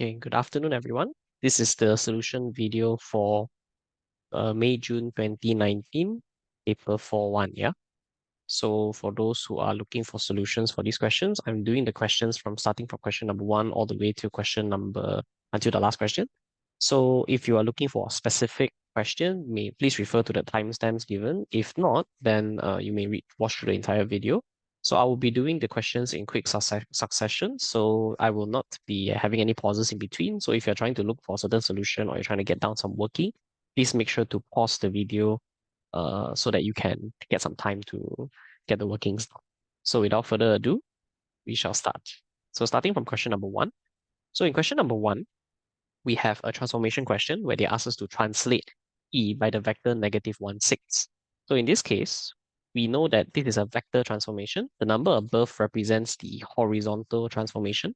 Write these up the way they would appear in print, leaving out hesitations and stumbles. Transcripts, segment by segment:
Okay, good afternoon, everyone. This is the solution video for May-June 2019, paper 4.1, yeah? So for those who are looking for solutions for these questions, I'm doing the questions starting from question number 1 all the way to until the last question. So if you are looking for a specific question, please refer to the timestamps given. If not, then you may watch through the entire video. So I will be doing the questions in quick succession. So I will not be having any pauses in between. So if you're trying to look for a certain solution or you're trying to get down some working, please make sure to pause the video so that you can get some time to get the workings done. So without further ado, we shall start. So starting from question number 1. So in question number 1, we have a transformation question where they ask us to translate E by the vector -1, 6. So in this case, we know that this is a vector transformation. The number above represents the horizontal transformation,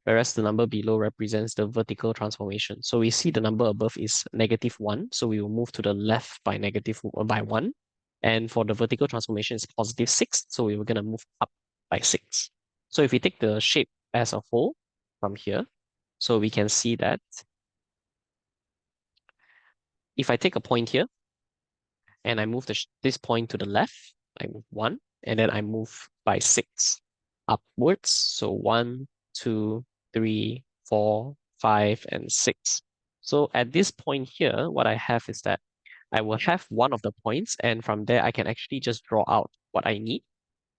whereas the number below represents the vertical transformation. So we see the number above is -1, so we will move to the left by by 1. And for the vertical transformation, it's +6, so we were going to move up by 6. So if we take the shape as a whole from here, so we can see that if I take a point here and I move this point to the left, I move 1, and then I move by 6 upwards. So 1, 2, 3, 4, 5, and 6. So at this point here, what I have is that I will have one of the points, and from there I can actually just draw out what I need.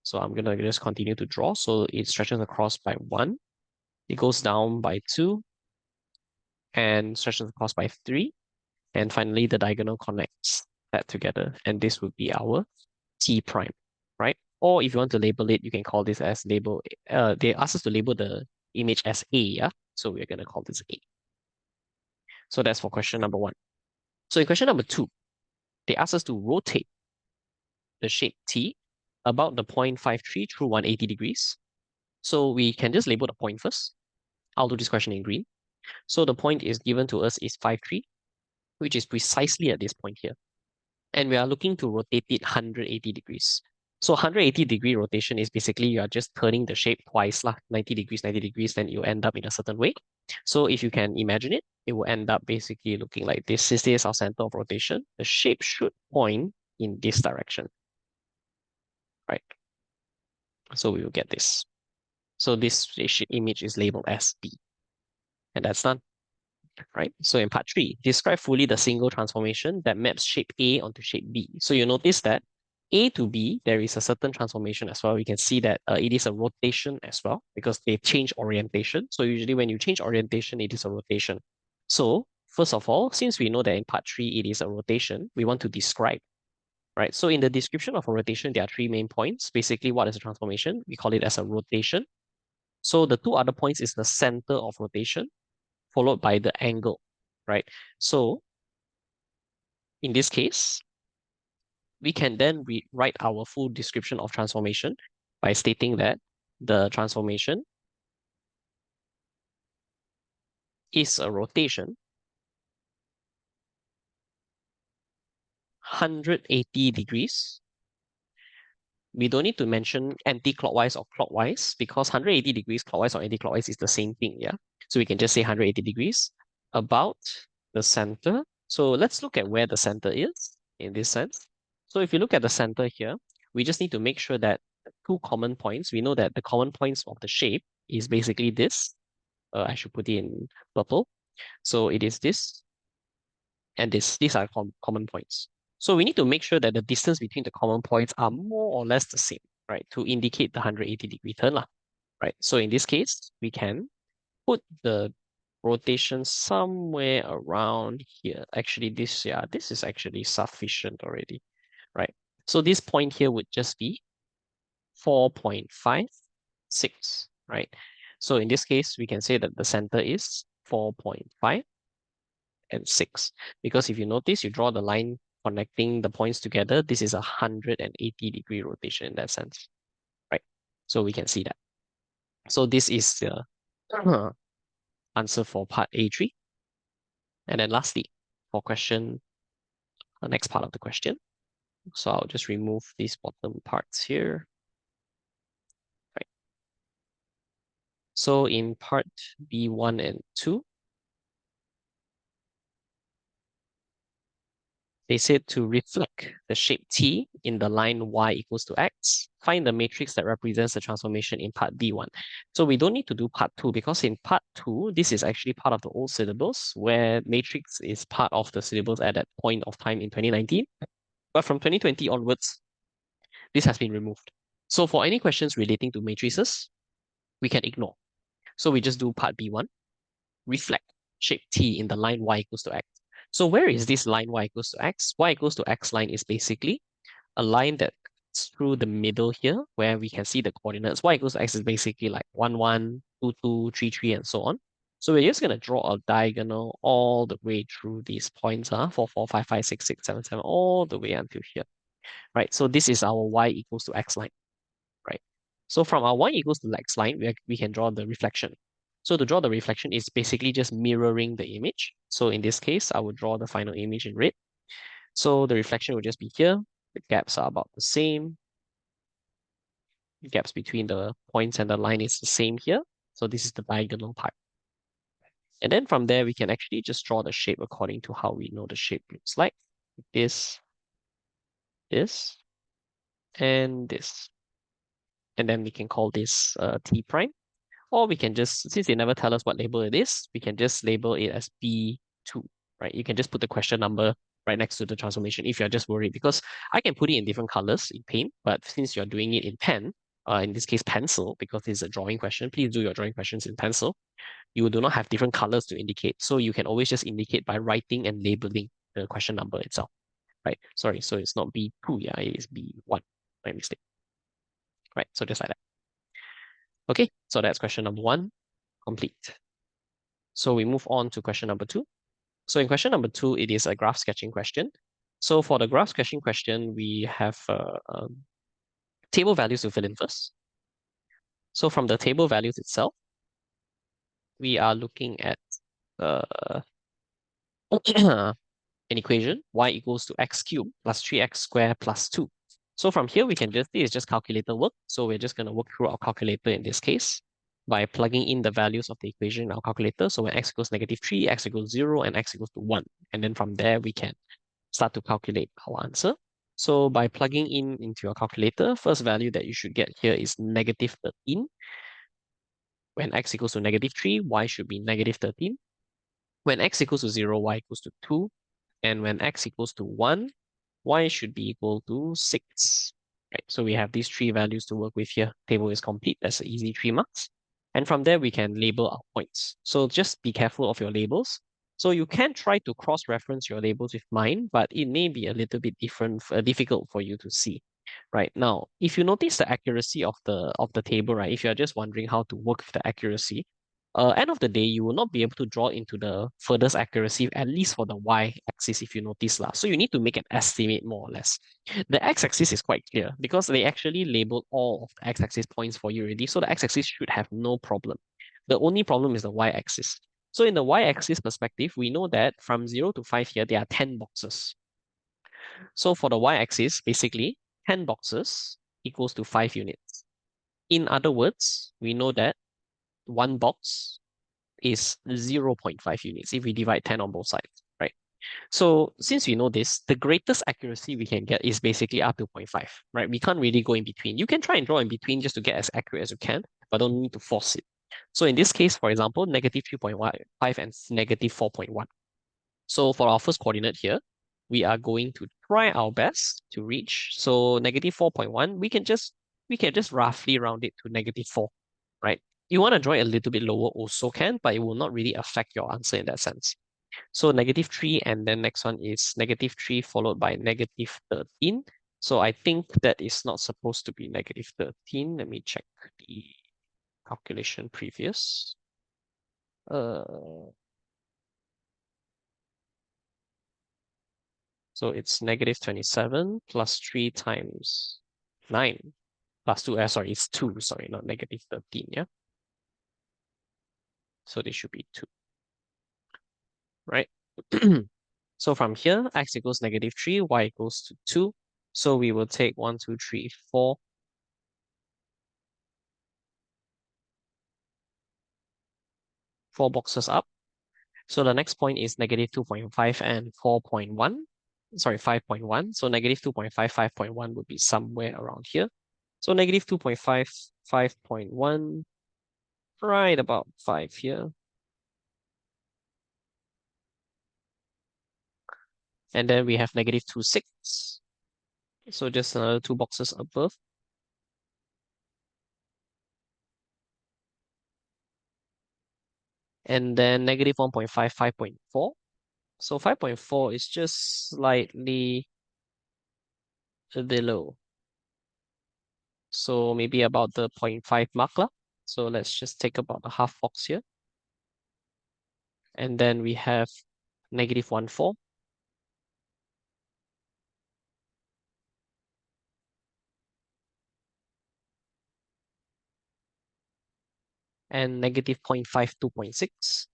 So I'm going to just continue to draw. So it stretches across by 1, it goes down by 2, and stretches across by 3, and finally the diagonal connects that together, and this would be our T prime, right? Or if you want to label it, you can call this as they asked us to label the image as A, yeah? So we're going to call this A. So that's for question number 1. So in question number 2, they asked us to rotate the shape T about the point 53 through 180 degrees. So we can just label the point first. I'll do this question in green. So the point is given to us is 53, which is precisely at this point here. And we are looking to rotate it 180 degrees. So 180-degree rotation is basically you are just turning the shape twice, 90 degrees, then you end up in a certain way. So if you can imagine it, it will end up basically looking like this. Since this is our center of rotation, the shape should point in this direction, right? So we will get this. So this image is labeled as B. And that's done, right? So in part 3, describe fully the single transformation that maps shape A onto shape B. So you notice that A to B, there is a certain transformation as well. We can see that it is a rotation as well because they change orientation. So usually when you change orientation, it is a rotation. So first of all, since we know that in part 3, it is a rotation, we want to describe, right? So in the description of a rotation, there are 3 main points. Basically, what is a transformation? We call it as a rotation. So the 2 other points is the center of rotation, followed by the angle, right? So in this case, we can then write our full description of transformation by stating that the transformation is a rotation 180 degrees. We don't need to mention anti-clockwise or clockwise because 180 degrees clockwise or anti-clockwise is the same thing, yeah? So we can just say 180 degrees about the center. So let's look at where the center is in this sense. So if you look at the center here, we just need to make sure that 2 common points, we know that the common points of the shape is basically this. I should put it in purple. So it is this and this. These are common points. So we need to make sure that the distance between the common points are more or less the same, right? To indicate the 180-degree turn, right? So in this case, we can put the rotation somewhere around here. Actually, this is actually sufficient already, right? So this point here would just be 4.56, right? So in this case, we can say that the center is 4.5 and 6. Because if you notice, you draw the line connecting the points together, this is a 180-degree rotation in that sense, right? So we can see that. So this is the answer for part A3. And then lastly, for the next part of the question. So I'll just remove these bottom parts here. Right. So in part B1 and 2, they said to reflect the shape T in the line y equals to x, find the matrix that represents the transformation in part B1. So we don't need to do part 2 because in part 2, this is actually part of the old syllabus where matrix is part of the syllabus at that point of time in 2019. But from 2020 onwards, this has been removed. So for any questions relating to matrices, we can ignore. So we just do part B1, reflect shape T in the line y equals to x. So where is this line y equals to x? Y equals to x line is basically a line that cuts through the middle here where we can see the coordinates. Y equals to x is basically like 1, 1, 2, 2, 3, 3, and so on. So we're just going to draw a diagonal all the way through these points, 4, 4, 5, 5, 6, 6, 7, 7, all the way until here. Right, so this is our y equals to x line. Right, so from our y equals to x line, we can draw the reflection. So to draw the reflection is basically just mirroring the image. So in this case, I will draw the final image in red. So the reflection will just be here. The gaps are about the same. The gaps between the points and the line is the same here. So this is the diagonal part. And then from there, we can actually just draw the shape according to how we know the shape looks like. This, and this. And then we can call this T prime. Or we can just, since they never tell us what label it is, we can just label it as B2, right? You can just put the question number right next to the transformation if you're just worried, because I can put it in different colors in paint, but since you're doing it in pen, in this case pencil, because it's a drawing question, please do your drawing questions in pencil. You do not have different colors to indicate. So you can always just indicate by writing and labeling the question number itself, right? Sorry, so it's not B2, yeah, it is B1, my mistake, right? So just like that. Okay, so that's question number 1 complete. So we move on to question number 2. So in question number 2, it is a graph sketching question. So for the graph sketching question, we have table values to fill in first. So from the table values itself, we are looking at uh, an equation, y equals to x cubed plus 3x squared plus 2. So from here, we can just, this is just calculator work. So we're just going to work through our calculator in this case by plugging in the values of the equation in our calculator. So when x equals -3, x equals 0, and x equals to 1. And then from there, we can start to calculate our answer. So by plugging in into your calculator, first value that you should get here is -13. When x equals to -3, y should be -13. When x equals to 0, y equals to 2. And when x equals to 1, y should be equal to 6. Right, so we have these 3 values to work with here. Table is complete. That's an easy 3 marks. And from there, we can label our points. So just be careful of your labels. So you can try to cross-reference your labels with mine, but it may be a little bit difficult for you to see. Right now, if you notice the accuracy of the table, right? If you're just wondering how to work with the accuracy, end of the day, you will not be able to draw into the furthest accuracy, at least for the y-axis, if you notice lah. So you need to make an estimate more or less. The x-axis is quite clear because they actually labeled all of the x-axis points for you already. So the x-axis should have no problem. The only problem is the y-axis. So in the y-axis perspective, we know that from 0 to 5 here, there are 10 boxes. So for the y-axis, basically, 10 boxes equals to 5 units. In other words, we know that one box is 0.5 units if we divide 10 on both sides, right? So since we know this, the greatest accuracy we can get is basically up to 0.5, right? We can't really go in between. You can try and draw in between just to get as accurate as you can, but don't need to force it. So in this case, for example, -3.5 and -4.1. So for our first coordinate here, we are going to try our best to reach. So -4.1, we can just roughly round it to -4, right? You want to draw it a little bit lower also can, but it will not really affect your answer in that sense. So -3, and then next one is -3 followed by -13. So I think that is not supposed to be -13. Let me check the calculation previous. So it's -27 plus 3 times 9 plus 2. Sorry, it's 2. Sorry, not -13. Yeah. So they should be 2. Right? So from here, x equals -3, y equals to 2. So we will take 1, 2, 3, 4. 4 boxes up. So the next point is negative 2.5 and 4.1. Sorry, 5.1. So negative 2.5, 5.1 would be somewhere around here. So negative 2.5, 5.1, right about 5 here. And then we have negative 2.6. So just another 2 boxes above. And then negative 1.5, 5.4. So 5.4 is just slightly below. So maybe about the 0.5 mark lah. So let's just take about a half box here. And then we have negative 1.4. And negative 0.5, 2.6.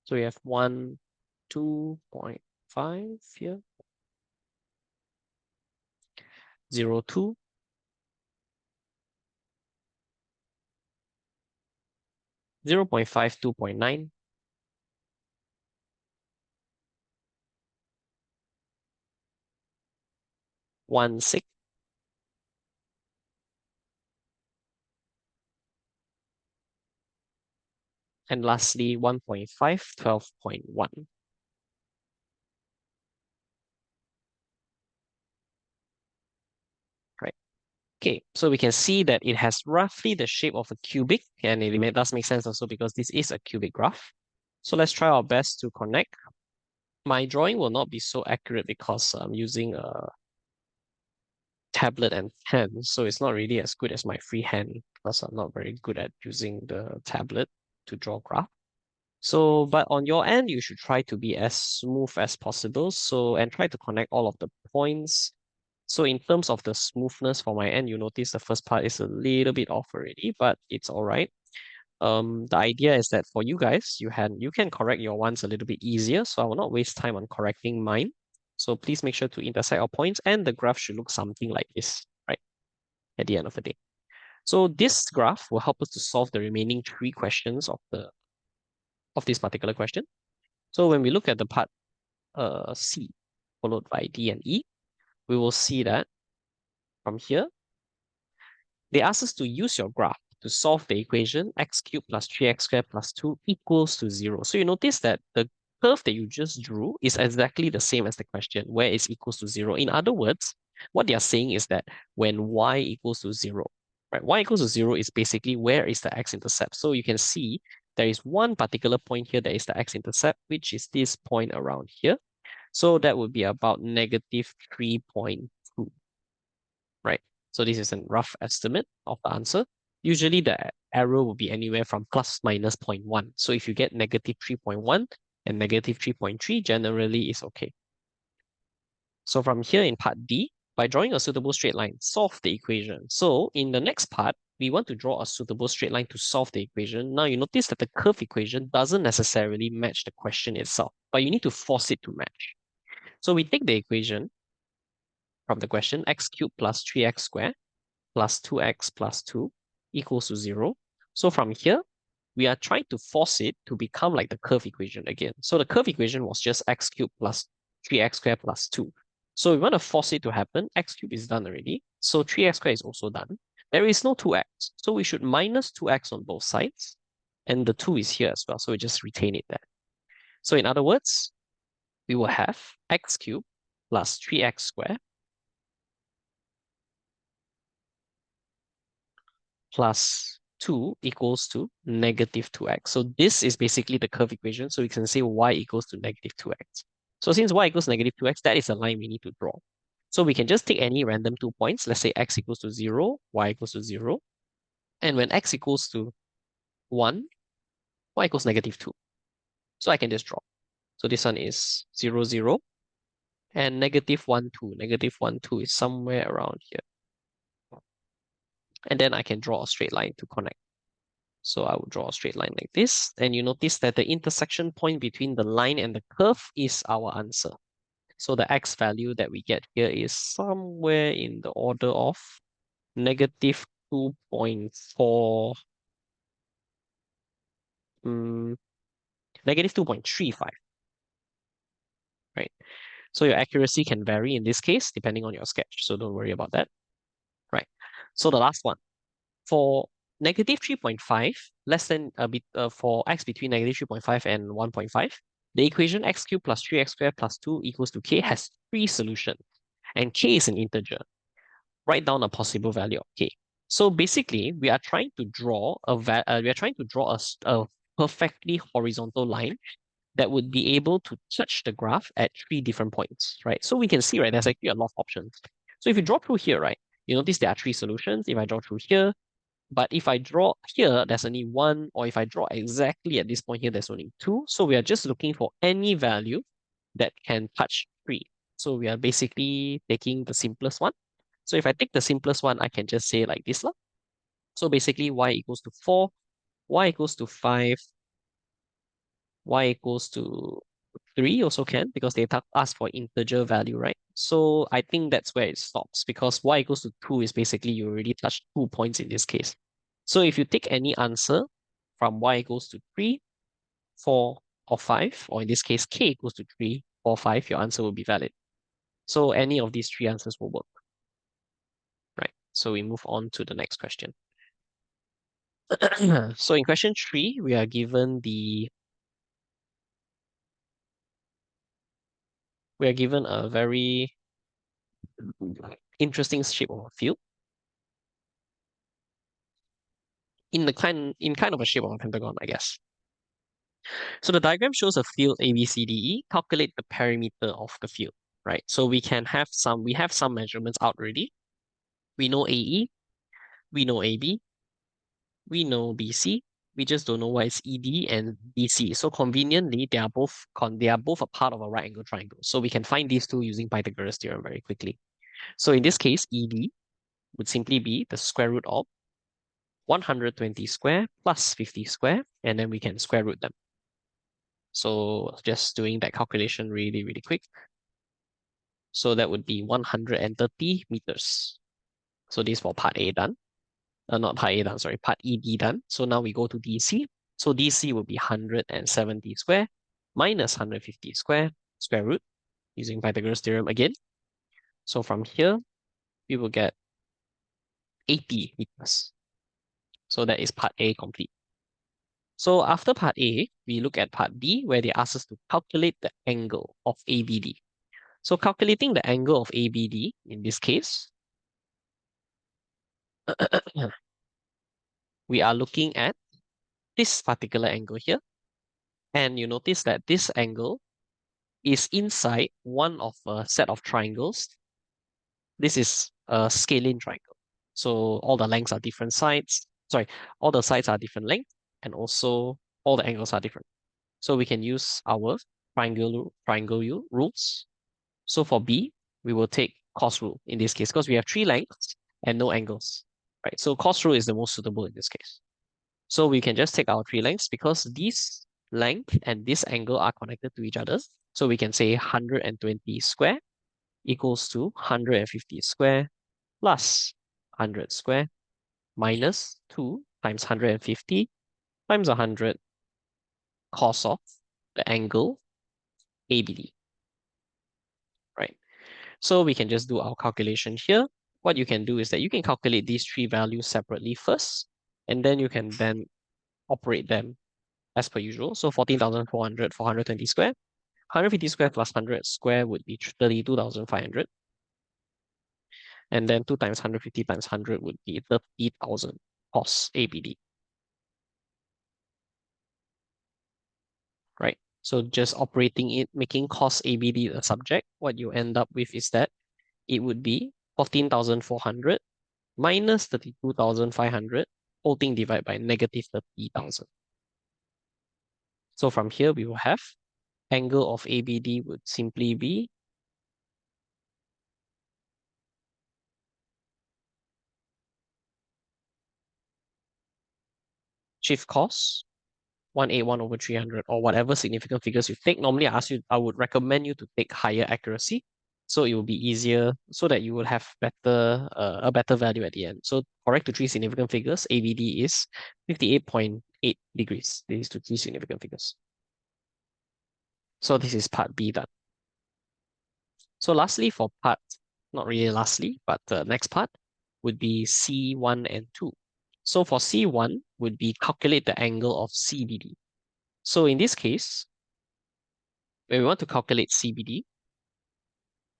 So we have 1, 2.5 here. 0, 2. 0.5, 2.9. 1, 6. And lastly, 1.5, 12.1. Right. Okay, so we can see that it has roughly the shape of a cubic, and it does make sense also because this is a cubic graph. So let's try our best to connect. My drawing will not be so accurate because I'm using a tablet and pen, so it's not really as good as my freehand because I'm not very good at using the tablet to draw graph. So, but on your end, you should try to be as smooth as possible. So, and try to connect all of the points. So in terms of the smoothness for my end, you notice the first part is a little bit off already, but it's all right. The idea is that for you guys, you can correct your ones a little bit easier. So I will not waste time on correcting mine. So please make sure to intersect our points, and the graph should look something like this, right? At the end of the day. So this graph will help us to solve the remaining 3 questions of this particular question. So when we look at the part C followed by D and E, we will see that from here, they ask us to use your graph to solve the equation x cubed plus 3x squared plus 2 equals to 0. So you notice that the curve that you just drew is exactly the same as the question, where is equals to 0. In other words, what they are saying is that when y equals to 0, right? Y equals to 0 is basically where is the x-intercept. So you can see there is one particular point here that is the x-intercept, which is this point around here. So that would be about negative 3.2, right? So this is a rough estimate of the answer. Usually the error will be anywhere from plus minus 0.1. So if you get negative 3.1 and negative 3.3, generally is okay. So from here in part D, by drawing a suitable straight line, solve the equation. So in the next part, we want to draw a suitable straight line to solve the equation. Now you notice that the curve equation doesn't necessarily match the question itself, but you need to force it to match. So we take the equation from the question, x cubed plus 3x squared plus 2x plus 2 equals to 0. So from here, we are trying to force it to become like the curve equation again. So the curve equation was just x cubed plus 3x squared plus 2. So we want to force it to happen. X cubed is done already. So 3x squared is also done. There is no 2x. So we should minus 2x on both sides. And the 2 is here as well. So we just retain it there. So in other words, we will have x cubed plus 3x squared plus 2 equals to negative 2x. So this is basically the curve equation. So we can say y equals to negative 2x. So since y equals negative 2x, that is a line we need to draw. So we can just take any random 2 points. Let's say x equals to 0, y equals to 0. And when x equals to 1, y equals negative 2. So I can just draw. So this one is 0, 0. And negative 1, 2. Negative 1, 2 is somewhere around here. And then I can draw a straight line to connect. So I will draw a straight line like this. And you notice that the intersection point between the line and the curve is our answer. So the x value that we get here is somewhere in the order of negative 2.4 negative 2.35, right? So your accuracy can vary in this case, depending on your sketch. So don't worry about that, right? So the last one, for negative 3.5, less than a bit, for x between negative 3.5 and 1.5, the equation x cubed plus 3x squared plus 2 equals to k has three solutions, and k is an integer. Write down a possible value of k. So basically, we are trying to draw a perfectly horizontal line that would be able to touch the graph at three different points, right? So we can see, right, there's actually a lot of options. So if you draw through here, right, you notice there are three solutions. If I draw through here, but if I draw here, there's only one, or if I draw exactly at this point here, there's only two. So we are just looking for any value that can touch three. So we are basically taking the simplest one. So if I take the simplest one, I can just say like this. So basically y equals to 4, y equals to 5, y equals to 3 also can, because they ask for integer value, right? So I think that's where it stops, because y equals to 2 is basically you already touched 2 points in this case. So if you take any answer from y equals to 3, 4, or 5, or in this case k equals to 3, 4, 5, your answer will be valid. So any of these three answers will work, right? So we move on to the next question. So in question 3, we are given a very interesting shape of a field in kind of a shape of a pentagon, I guess. So the diagram shows a field A, B, C, D, E. Calculate the perimeter of the field, right? So we have some measurements out already. We know AE, we know AB, we know BC. We just don't know what is ED and BC. So conveniently, they are both a part of a right angle triangle. So we can find these two using Pythagoras theorem very quickly. So in this case, ED would simply be the square root of 120 square plus 50 square, and then we can square root them. So just doing that calculation really, really quick. So that would be 130 meters. So this for part A done. Not part A done, sorry, part ED done. So now we go to DC. So DC will be 170 square minus 150 square root, using Pythagoras theorem again. So from here, we will get 80 meters. So that is part A complete. So after part A, we look at part B, where they ask us to calculate the angle of ABD. So calculating the angle of ABD in this case, we are looking at this particular angle here. And you notice that this angle is inside one of a set of triangles. This is a scalene triangle. So all the lengths are different sides. Sorry, all the sides are different length, and also all the angles are different. So we can use our triangle rules. So for B, we will take cos rule in this case, because we have three lengths and no angles, right? So cos rule is the most suitable in this case. So we can just take our three lengths, because this length and this angle are connected to each other. So we can say 120 square equals to 150 square plus 100 square minus 2 times 150 times 100 cos of the angle ABD, right? So we can just do our calculation here. What you can do is that you can calculate these three values separately first, and then you can then operate them as per usual. So 14,400 for 120 square. 150 square plus 100 square would be 32,500. And then 2 times 150 times 100 would be 30,000 cos ABD. Right? So just operating it, making cos ABD the subject, what you end up with is that it would be 14,400 minus 32,500, whole thing divided by negative 30,000. So from here, we will have angle of ABD would simply be shift cos 181 over 300, or whatever significant figures you take. Normally, I would recommend you to take higher accuracy. So it will be easier so that you will have a better value at the end. So correct to three significant figures, ABD is 58.8 degrees. This is to three significant figures. So this is part B done. So lastly for part, not really lastly, but the next part would be C1 and 2. So for C1 would be calculate the angle of CBD. So in this case, when we want to calculate CBD,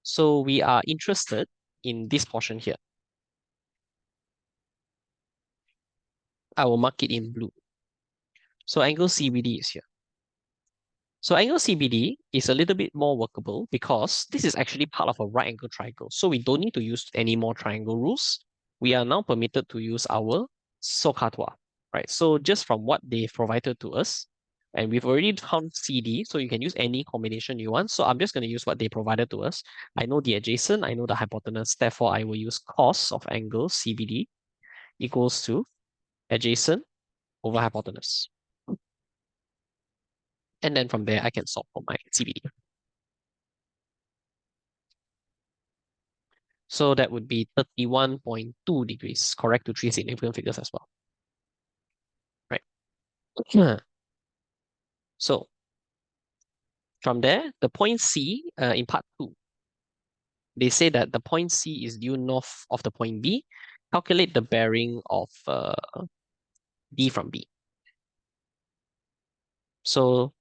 so we are interested in this portion here. I will mark it in blue. So angle CBD is here. So angle CBD is a little bit more workable because this is actually part of a right angle triangle. So we don't need to use any more triangle rules. We are now permitted to use our SOHCAHTOA, right? So just from what they've provided to us, and we've already found CD, so you can use any combination you want. So I'm just going to use what they provided to us. I know the adjacent, I know the hypotenuse, therefore I will use cos of angle CBD equals to adjacent over hypotenuse. And then from there, I can solve for my CBD. So that would be 31.2 degrees, correct to three significant figures as well. Right. So from there, the point C in part 2, they say that the point C is due north of the point B. Calculate the bearing of D from B. So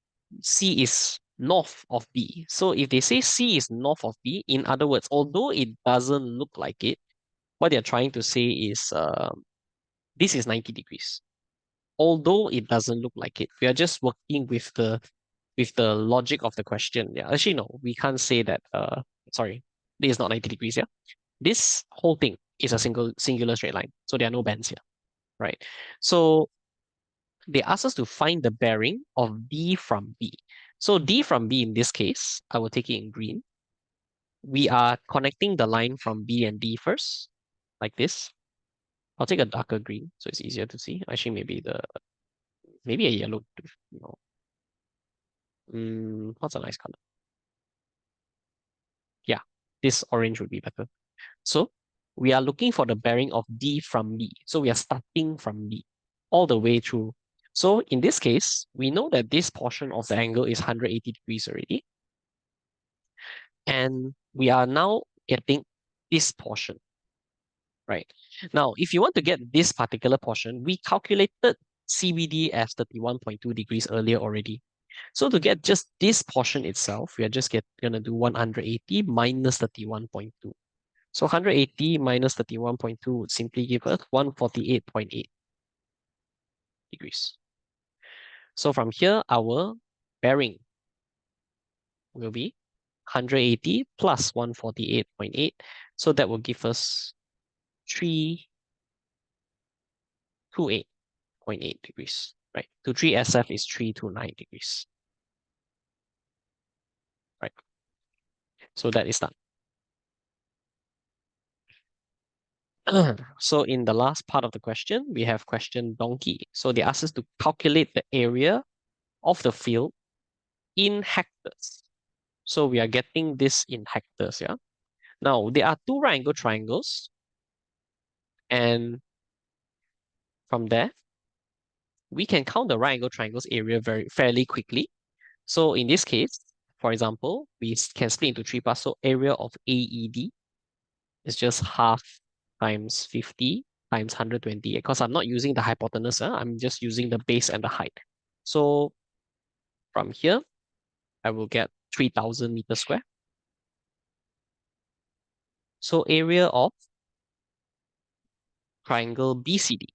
C is north of B. So if they say C is north of B, in other words, although it doesn't look like it, what they're trying to say is this is 90 degrees. Although it doesn't look like it, we are just working with the logic of the question. Yeah, actually no, we can't say that. Sorry, this is not 90 degrees. Yeah, this whole thing is a singular straight line, so there are no bends here, right? So they ask us to find the bearing of D from B. So D from B in this case, I will take it in green. We are connecting the line from B and D first, like this. I'll take a darker green so it's easier to see. Actually, maybe a yellow. No. What's a nice color? Yeah, this orange would be better. So we are looking for the bearing of D from B. So we are starting from B all the way through. So in this case, we know that this portion of the angle is 180 degrees already. And we are now getting this portion, right? Now, if you want to get this particular portion, we calculated CBD as 31.2 degrees earlier already. So to get just this portion itself, we are just gonna do 180 minus 31.2. So 180 minus 31.2 would simply give us 148.8 degrees. So from here, our bearing will be 180 plus 148.8. So that will give us 328.8 degrees, right? 23 SF is 329 degrees, right? So that is done. So in the last part of the question, we have question donkey. So they ask us to calculate the area of the field in hectares. So we are getting this in hectares, yeah? Now, there are two right angle triangles. And from there, we can count the right angle triangles area fairly quickly. So in this case, for example, we can split into three parts. So area of AED is just half times 50 times 120. Because I'm not using the hypotenuse, I'm just using the base and the height. So from here, I will get 3,000 meters square. So area of triangle BCD.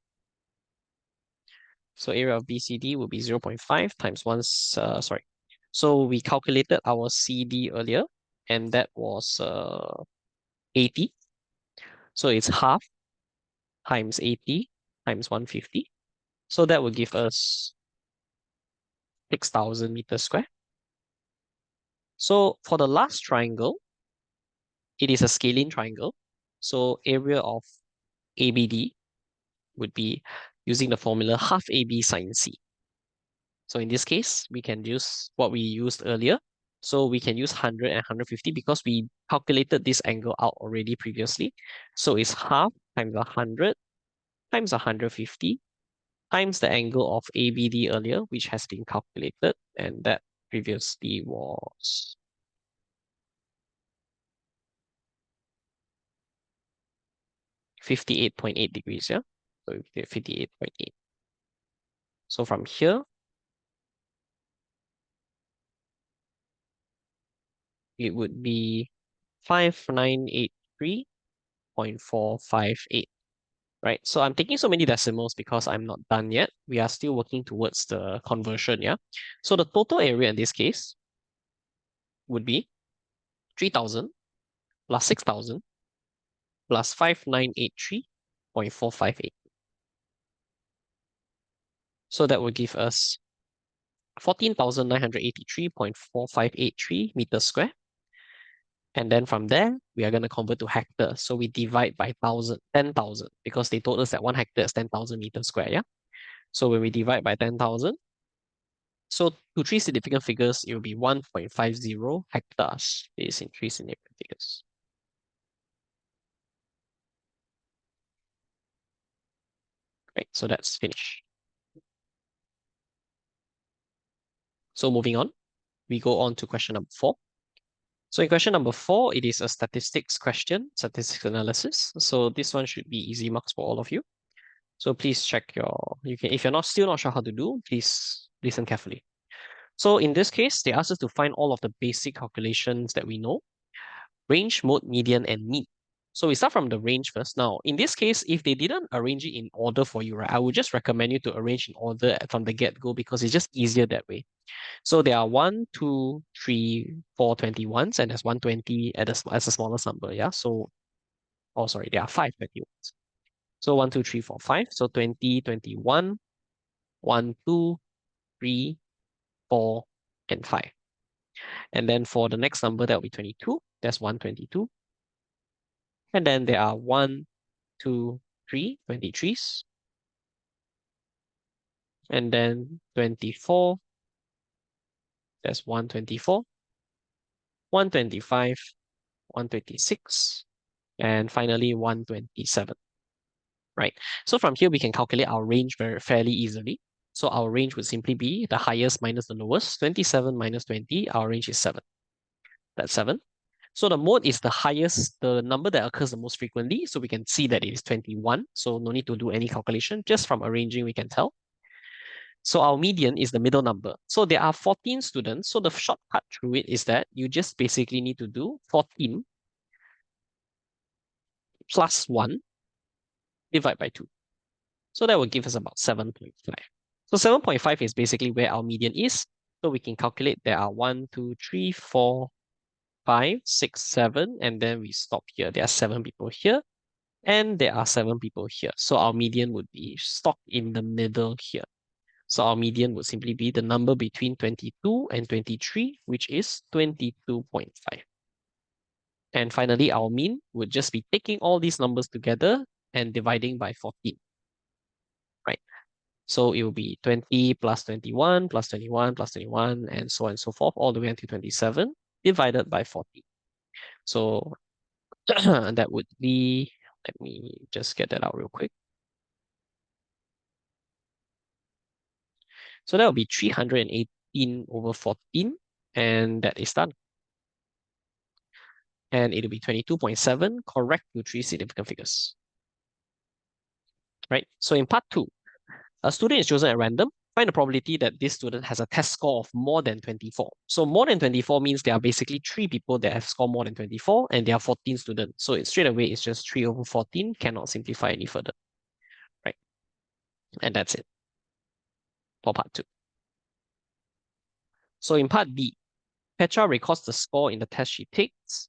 So area of BCD will be 0.5 times 1, sorry. So we calculated our CD earlier, and that was 80. So it's half times 80 times 150. So that will give us 6,000 meters square. So for the last triangle, it is a scalene triangle. So area of ABD would be using the formula half AB sine C. So in this case, we can use what we used earlier. So we can use 100 and 150 because we calculated this angle out already previously. So it's half times 100 times 150 times the angle of ABD earlier, which has been calculated, and that previously was 58.8 degrees, yeah? So we did 58.8. So from here, it would be 5983.458, right? So I'm taking so many decimals because I'm not done yet. We are still working towards the conversion, yeah? So the total area in this case would be 3,000 plus 6,000 plus 5983.458. So that would give us 14,983.4583 meters square. And then from there, we are going to convert to hectare. So we divide by 10,000, because they told us that 1 hectare is 10,000 meters square, yeah? So when we divide by 10,000, so to three significant figures, it will be 1.50 hectares. It is in three significant figures. Right, so that's finished. So moving on, we go on to question number 4. So in question number 4, it is a statistics question, statistics analysis. So this one should be easy marks for all of you. So please check you can, if you're still not sure how to do, please listen carefully. So in this case, they ask us to find all of the basic calculations that we know: range, mode, median, and mean. So we start from the range first. Now, in this case, if they didn't arrange it in order for you, right, I would just recommend you to arrange in order from the get-go because it's just easier that way. So there are 1, 2, 3, 4 21s, and there's 120 as the smallest number, yeah? So, oh, sorry, there are 5 21s. So 1, 2, 3, 4, 5. So 20, 21, 1, 2, 3, 4, and 5. And then for the next number, that will be 22. That's 122. And then there are 1, 2, 3, 23s. And then 24. That's 124. 125. 126. And finally 127. Right? So from here, we can calculate our range fairly easily. So our range would simply be the highest minus the lowest. 27 minus 20, our range is 7. That's 7. So the mode is the highest, the number that occurs the most frequently. So we can see that it is 21. So no need to do any calculation. Just from arranging, we can tell. So our median is the middle number. So there are 14 students. So the shortcut through it is that you just basically need to do 14 plus 1 divided by 2. So that will give us about 7.5. So 7.5 is basically where our median is. So we can calculate there are 1, 2, 3, 4, 5, 6, 7, and then we stop here. There are 7 people here, and there are 7 people here. So our median would be stuck in the middle here. So our median would simply be the number between 22 and 23, which is 22.5. And finally, our mean would just be taking all these numbers together and dividing by 14. Right? So it will be 20 plus 21 plus 21 plus 21 and so on and so forth, all the way until 27 divided by 40. So that would be, let me just get that out real quick. So that will be 318 over 14, and that is done. And it'll be 22.7, correct to three significant figures. Right? So in part 2, a student is chosen at random. Find the probability that this student has a test score of more than 24. So more than 24 means there are basically 3 people that have scored more than 24, and there are 14 students. So straight away, it's just 3 over 14, cannot simplify any further. Right? And that's it for part 2. So in part B, Petra records the score in the test she takes.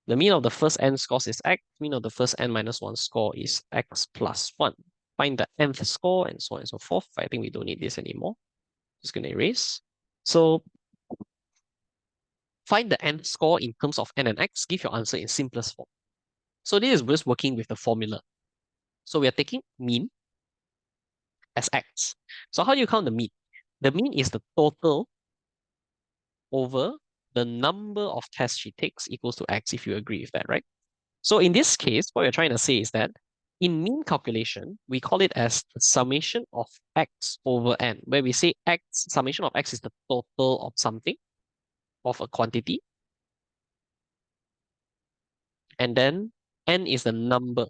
The mean of the first n scores is x. Mean of the first n minus 1 score is x plus 1. Find the nth score and so on and so forth. I think we don't need this anymore. Just going to erase. So find the nth score in terms of n and x. Give your answer in simplest form. So this is just working with the formula. So we are taking mean as x. So how do you count the mean? The mean is the total over the number of tests she takes equals to X if you agree with that, right? So in this case, what we're trying to say is that in mean calculation, we call it as the summation of X over N, where we say X, summation of X is the total of something, of a quantity, and then N is the number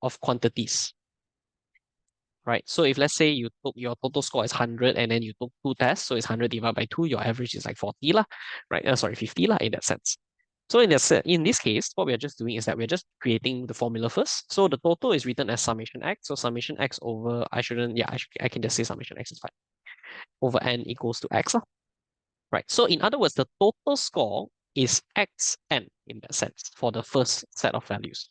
of quantities, right? So if let's say you took your total score is 100 and then you took 2 tests, so it's 100 divided by 2, your average is like 40 lah, right? Sorry, 50 lah in that sense. So in this case, what we're just doing is that we're just creating the formula first. So the total is written as summation X. So summation X over, I can just say summation X is fine. Over N equals to X lah. Right. So in other words, the total score is Xn in that sense for the first set of values.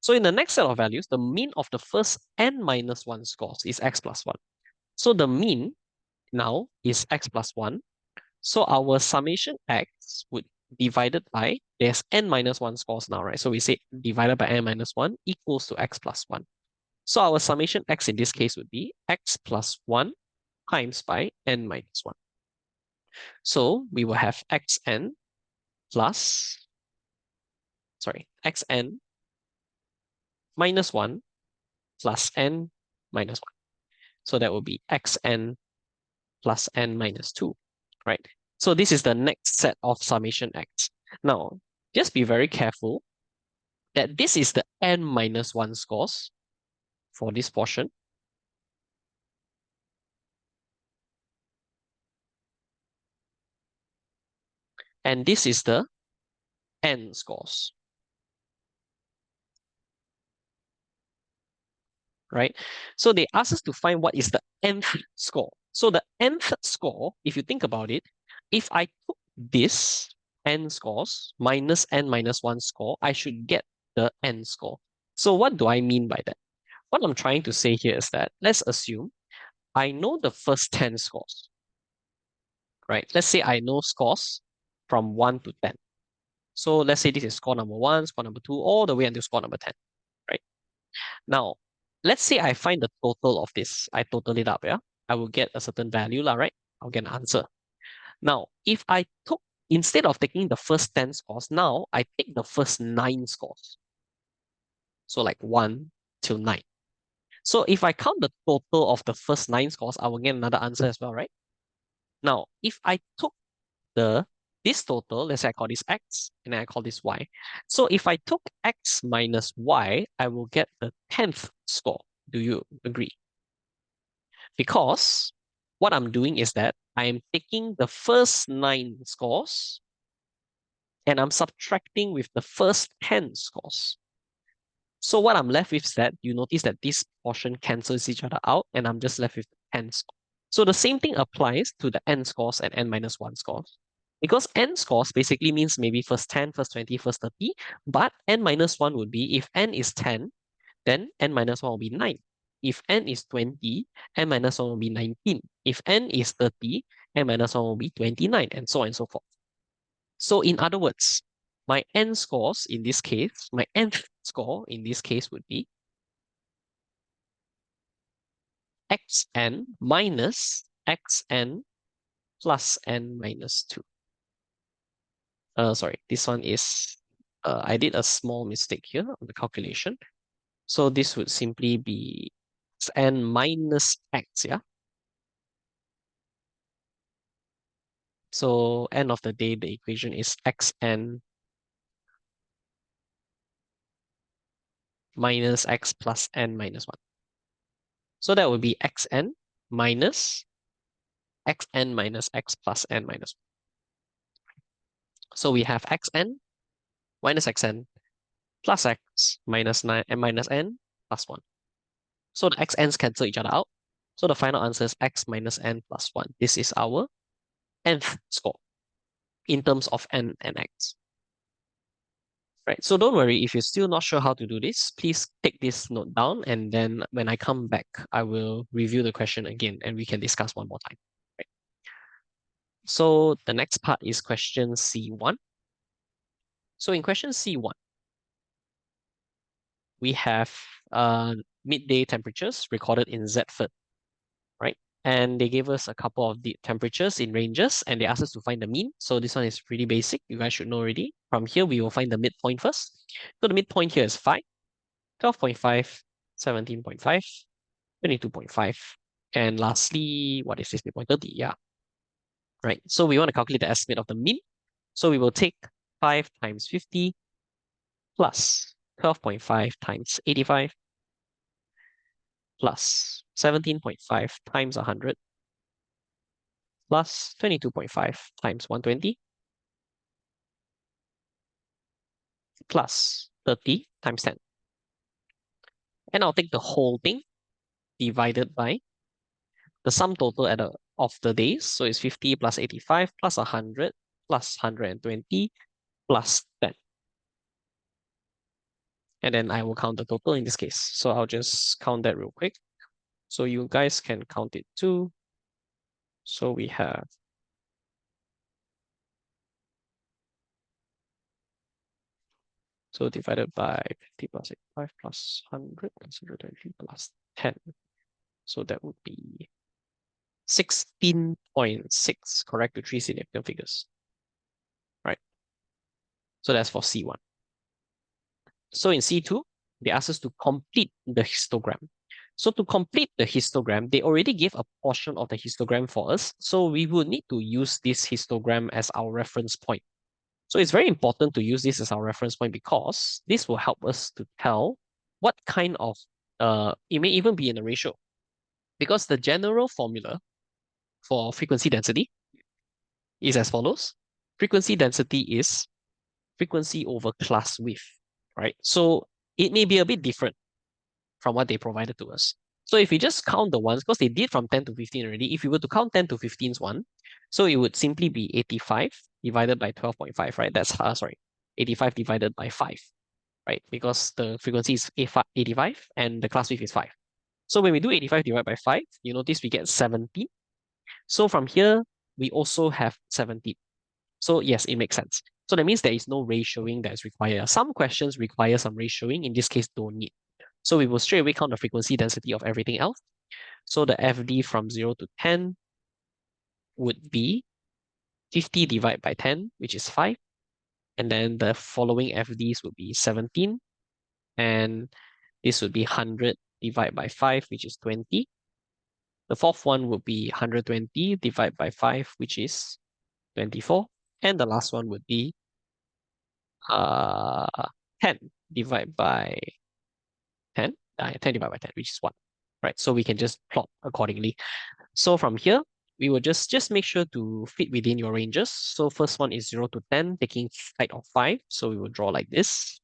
So in the next set of values, the mean of the first N minus 1 scores is X plus 1. So the mean now is X plus 1. So our summation X would divided by, there's N minus 1 scores now, right? So we say divided by N minus 1 equals to X plus 1. So our summation X in this case would be X plus 1 times by N minus 1. So we will have Xn minus 1 plus N minus 1. So that will be Xn plus N minus 2, right? So this is the next set of summation X. Now, just be very careful that this is the N minus 1 scores for this portion. And this is the N scores, right? So they ask us to find what is the nth score. So the nth score, if you think about it, if I took this N scores minus N minus 1 score, I should get the N score. So what do I mean by that? What I'm trying to say here is that let's assume I know the first 10 scores, right? Let's say I know scores from 1 to 10. So let's say this is score number 1, score number 2, all the way until score number 10, right? Now, let's say I find the total of this. I total it up, yeah? I will get a certain value, right? I'll get an answer. Now, if I took, instead of taking the first 10 scores, now I take the first 9 scores. So like 1 till 9. So if I count the total of the first 9 scores, I will get another answer as well, right? Now, if I took this total, let's say I call this X, and then I call this Y. So if I took X minus Y, I will get the 10th score. Do you agree? Because what I'm doing is that I am taking the first 9 scores and I'm subtracting with the first 10 scores. So what I'm left with is that you notice that this portion cancels each other out and I'm just left with 10 scores. So the same thing applies to the N scores and N minus 1 scores. Because N scores basically means maybe first 10, first 20, first 30, but N minus 1 would be if N is 10, then N minus 1 will be 9. If N is 20, N minus 1 will be 19. If N is 30, N minus 1 will be 29, and so on and so forth. So in other words, my N scores in this case, my Nth score in this case would be Xn minus Xn plus N minus 2. Sorry, this one is, I did a small mistake here on the calculation. So this would simply be Xn minus X, yeah? So end of the day, the equation is Xn minus X plus N minus 1. So that would be Xn minus Xn minus X plus N minus 1. So we have Xn minus Xn plus X minus 9 and minus N plus 1. So the Xn's cancel each other out. So the final answer is X minus N plus 1. This is our nth score in terms of N and X. Right, so don't worry, if you're still not sure how to do this, please take this note down, and then when I come back, I will review the question again and we can discuss one more time. Right. So the next part is question C1. So in question C1, we have midday temperatures recorded in Zford, right? And they gave us a couple of the temperatures in ranges, and they asked us to find the mean. So this one is pretty basic. You guys should know already. From here, we will find the midpoint first. So the midpoint here is 5, 12.5, 17.5, 22.5. And lastly, what is this midpoint? 30, yeah. Right. So we want to calculate the estimate of the mean. So we will take 5 times 50 plus 12.5 times 85 plus 17.5 times 100 plus 22.5 times 120 plus 30 times 10. And I'll take the whole thing divided by the sum total of the days. So it's 50 plus 85 plus 100 plus 120 plus 10. And then I will count the total in this case. So I'll just count that real quick. So you guys can count it too. So we have divided by 50 plus 85 plus 100 plus 120 plus 10. So that would be 16.6, correct, to three significant figures. Right. So that's for C1. So in C2, they asked us to complete the histogram. So to complete the histogram, they already gave a portion of the histogram for us. So we would need to use this histogram as our reference point. So it's very important to use this as our reference point because this will help us to tell what kind of, it may even be in a ratio. Because the general formula for frequency density is as follows. Frequency density is frequency over class width, right? So it may be a bit different from what they provided to us. So if we just count the ones, because they did from 10 to 15 already, if you were to count 10 to 15's one, so it would simply be 85 divided by 12.5, right? That's, sorry, 85 divided by 5, right? Because the frequency is 85 and the class width is 5. So when we do 85 divided by 5, you notice we get 17. So from here, we also have 17. So yes, it makes sense. So that means there is no ratioing that is required. Some questions require some ratioing. In this case, don't need. So we will straight away count the frequency density of everything else. So the FD from 0 to 10 would be 50 divided by 10, which is 5. And then the following FDs would be 17. And this would be 100 divided by 5, which is 20. The fourth one would be 120 divided by 5, which is 24. And the last one would be uh 10 divided by 10. 10 divided by 10, which is 1. Right, so we can just plot accordingly. So from here, we will just make sure to fit within your ranges. So first one is 0 to 10, taking height of 5. So we will draw like this.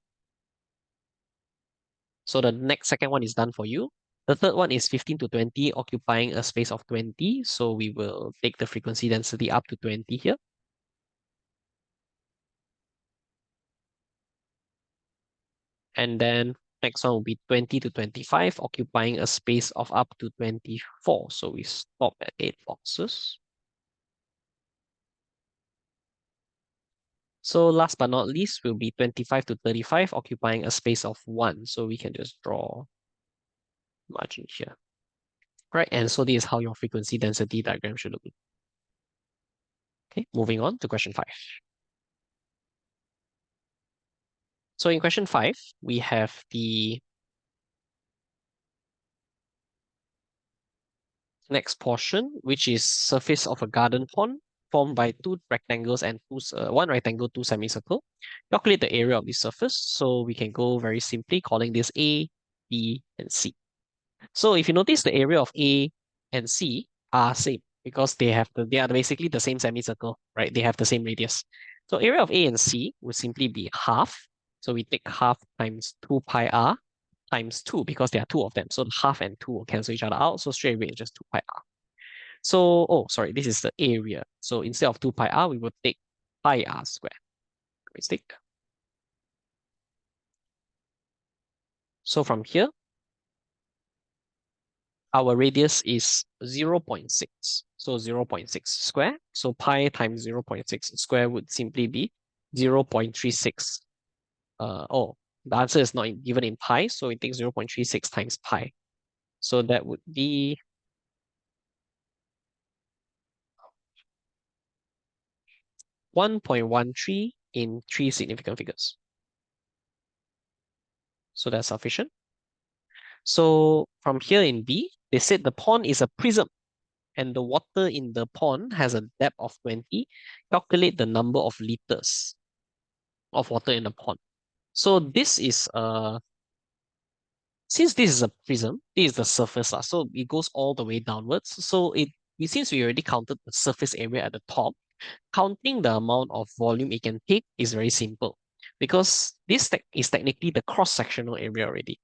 So the next second one is done for you. The third one is 15 to 20, occupying a space of 20. So we will take the frequency density up to 20 here. And then next one will be 20 to 25, occupying a space of up to 24. So we stop at 8 boxes. So last but not least will be 25 to 35, occupying a space of 1. So we can just draw margin here. Right, and so this is how your frequency density diagram should look. Okay, moving on to question 5. So in question 5, we have the next portion, which is surface of a garden pond formed by two rectangles and one rectangle, two semicircle. Calculate the area of the surface. So we can go very simply calling this A, B, and C. So if you notice, the area of A and C are same because they are basically the same semicircle, right? They have the same radius. So area of A and C would simply be half. So we take half times 2 pi r times 2 because there are two of them. So the half and 2 will cancel each other out. So straight away it's just 2 pi r. So, oh, sorry, this is the area. So instead of 2 pi r, we will take pi r squared. Mistake. So from here, our radius is 0.6. So 0.6 square. So pi times 0.6 square would simply be 0.36. The answer is not given in pi, so it takes 0.36 times pi. So that would be 1.13 in 3 significant figures. So that's sufficient. So from here in B, they said the pond is a prism and the water in the pond has a depth of 20. Calculate the number of liters of water in the pond. So this is since this is a prism, this is the surface, so it goes all the way downwards. So since we already counted the surface area at the top, counting the amount of volume it can take is very simple because this is technically the cross-sectional area already.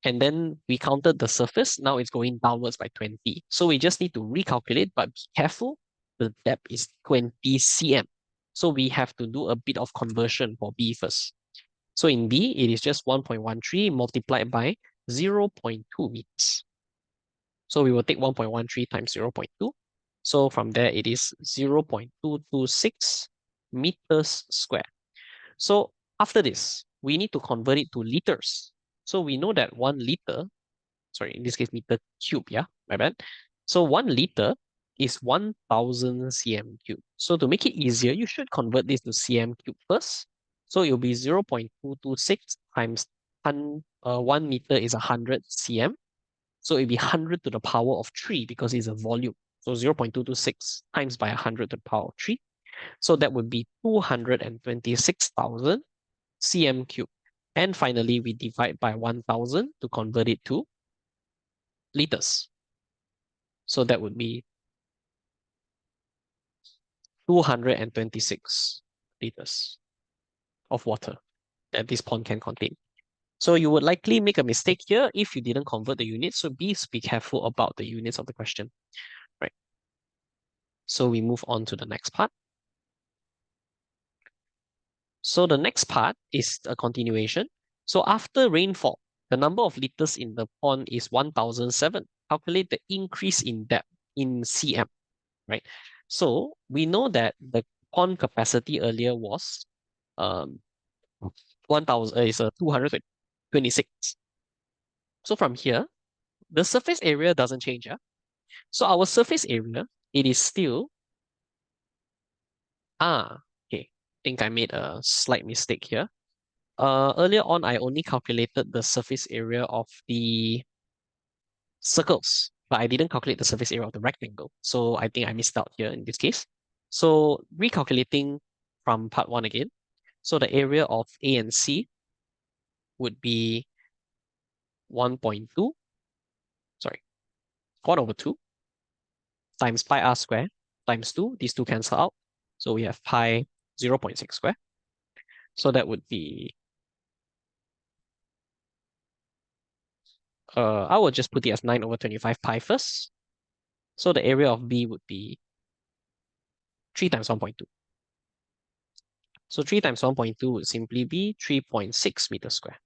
And then we counted the surface, now it's going downwards by 20. So we just need to recalculate, but be careful, the depth is 20 cm. So we have to do a bit of conversion for B first. So in B, it is just 1.13 multiplied by 0.2 meters. So we will take 1.13 times 0.2. So from there, it is 0.226 meters square. So after this, we need to convert it to liters. So we know that 1 liter, sorry, in this case, meter cube, yeah, my bad. So 1 liter is 1000 cm cube. So to make it easier, you should convert this to cm cube first. So it will be 0.226 times 1 meter is 100 cm. So it'll be 100 to the power of 3 because it's a volume. So 0.226 times by 100 to the power of 3. So that would be 226,000 cm cube. And finally, we divide by 1000 to convert it to liters. So that would be 226 liters of water that this pond can contain. So you would likely make a mistake here if you didn't convert the units. So be careful about the units of the question. Right. So we move on to the next part. So the next part is a continuation. So after rainfall, the number of liters in the pond is 1007. Calculate the increase in depth in cm, right? So we know that the pond capacity earlier was 1000 is 226. So from here, the surface area doesn't change. Yeah? So our surface area, it is still okay. I think I made a slight mistake here. Earlier on, I only calculated the surface area of the circles, but I didn't calculate the surface area of the rectangle. So I think I missed out here in this case. So recalculating from part 1 again. So the area of A and C would be 1.2, sorry, 1 over 2 times pi r squared times 2. These two cancel out. So we have pi 0.6 square. So that would be, I will just put it as 9 over 25 pi first. So the area of B would be 3 times 1.2. So 3 times 1.2 would simply be 3.6 meters square.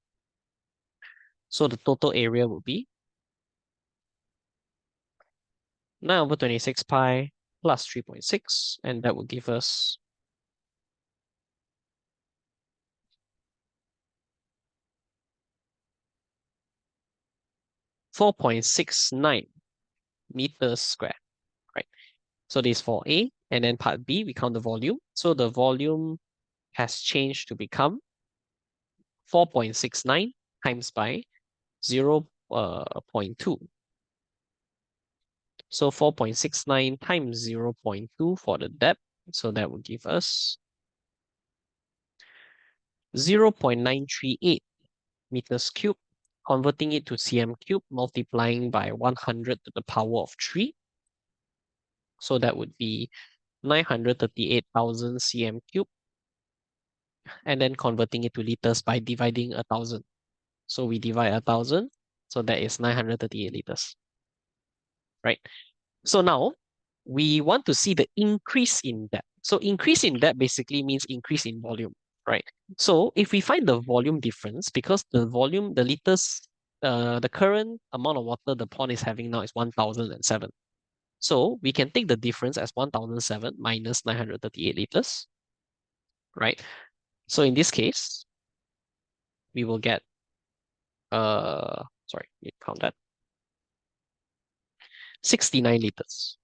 So the total area would be 9 over 26 pi plus 3.6, and that would give us 4.69 meters square, right? So this is for A, and then part B, we count the volume. So the volume has changed to become 4.69 times by 0.2. So 4.69 times 0.2 for the depth. So that would give us 0.938 meters cube, converting it to cm cube, multiplying by 100 to the power of 3. So that would be 938,000 cm cube, and then converting it to liters by dividing 1,000. So we divide 1,000, so that is 938 liters, right? So now we want to see the increase in depth. So increase in depth basically means increase in volume, right? So if we find the volume difference, because the volume, the liters, the current amount of water the pond is having now is 1007. So we can take the difference as 1007 minus 938 liters, right? So in this case, we will get, sorry, let me count that, 69 liters.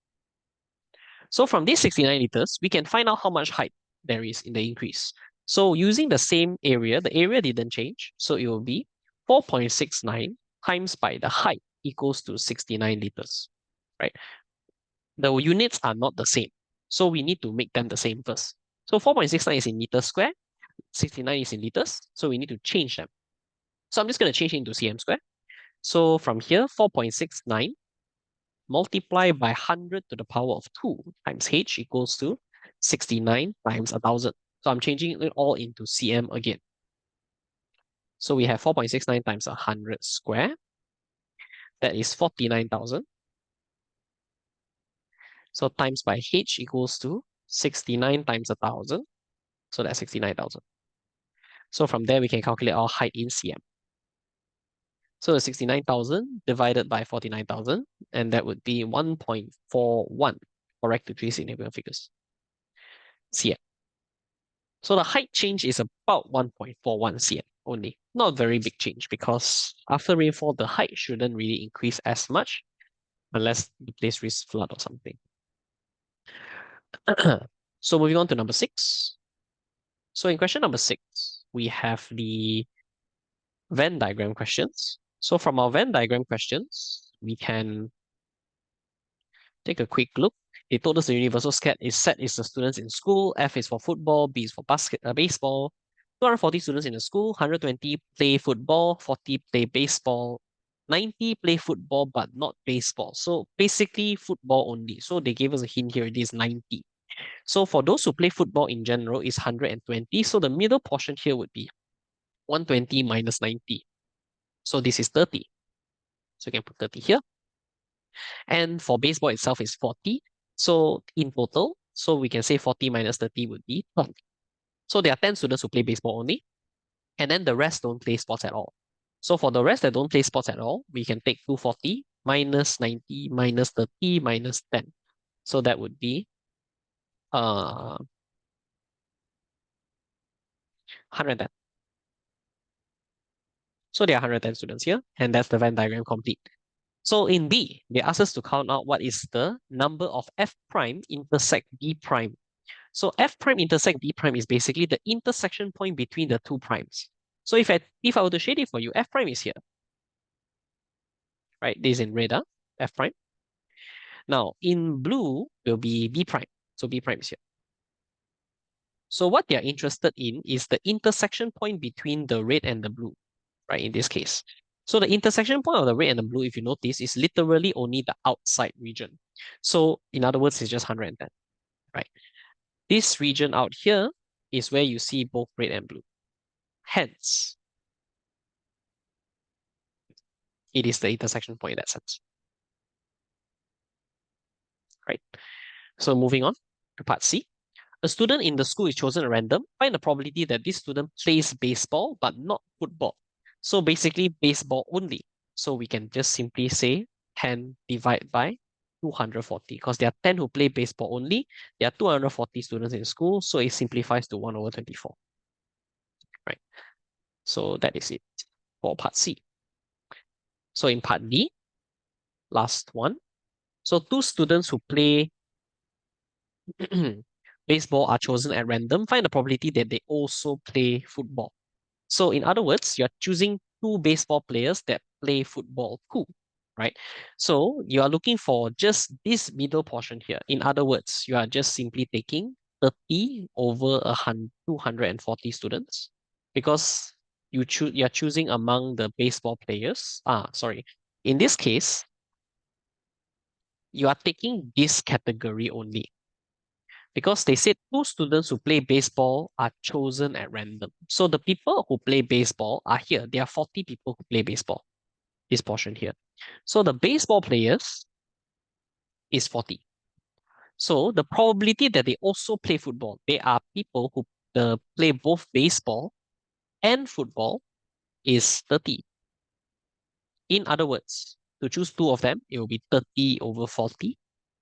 So from these 69 liters, we can find out how much height. there is in the increase. So using the same area, the area didn't change. So it will be 4.69 times by the height equals to 69 liters, right? The units are not the same. So we need to make them the same first. So 4.69 is in meters square, 69 is in liters. So we need to change them. So I'm just going to change it into cm square. So from here, 4.69 multiply by 100 to the power of 2 times h equals to 69 times 1,000. So I'm changing it all into cm again. So we have 4.69 times 100 square. That is 49,000. So times by h equals to 69 times 1,000. So that's 69,000. So from there, we can calculate our height in cm. So the 69,000 divided by 49,000, and that would be 1.41, correct to three significant figures. cm. So the height change is about 1.41 cm only. Not very big change because after rainfall, the height shouldn't really increase as much unless the place risks flood or something. So moving on to number 6. So in question number 6, we have the Venn diagram questions. So from our Venn diagram questions, we can take a quick look. They told us the universal set is the students in school, F is for football, B is for baseball. 240 students in the school, 120 play football, 40 play baseball, 90 play football but not baseball. So basically football only. So they gave us a hint here, it is 90. So for those who play football in general is 120. So the middle portion here would be 120 minus 90. So this is 30. So you can put 30 here. And for baseball itself is 40. So in total, so we can say 40 minus 30 would be 12. So there are 10 students who play baseball only. And then the rest don't play sports at all. So for the rest that don't play sports at all, we can take 240 minus 90 minus 30 minus 10. So that would be 110. So there are 110 students here, and that's the Venn diagram complete. So in B, they ask us to count out what is the number of F prime intersect B prime. So F prime intersect B prime is basically the intersection point between the two primes. So if I were to shade it for you, F prime is here, right? This is in red, F prime. Now in blue will be B prime. So B prime is here. So what they're interested in is the intersection point between the red and the blue, right? In this case. So the intersection point of the red and the blue, if you notice, is literally only the outside region. So in other words, it's just 110, right? This region out here is where you see both red and blue. Hence, it is the intersection point in that sense, right? So moving on to part C. A student in the school is chosen at random. Find the probability that this student plays baseball but not football. So basically baseball only. So we can just simply say 10 divided by 240 because there are 10 who play baseball only. There are 240 students in school. So it simplifies to 1 over 24. Right. So that is it for part C. So in part D, last one. So two students who play baseball are chosen at random. Find the probability that they also play football. So in other words, you're choosing two baseball players that play football too, right? So you are looking for just this middle portion here. In other words, you are just simply taking 30 over 240 students because you're choosing among the baseball players. Sorry. In this case, you are taking this category only because they said two students who play baseball are chosen at random. So the people who play baseball are here. There are 40 people who play baseball, this portion here. So the baseball players is 40. So the probability that they also play football, they are people who play both baseball and football is 30. In other words, to choose two of them, it will be 30 over 40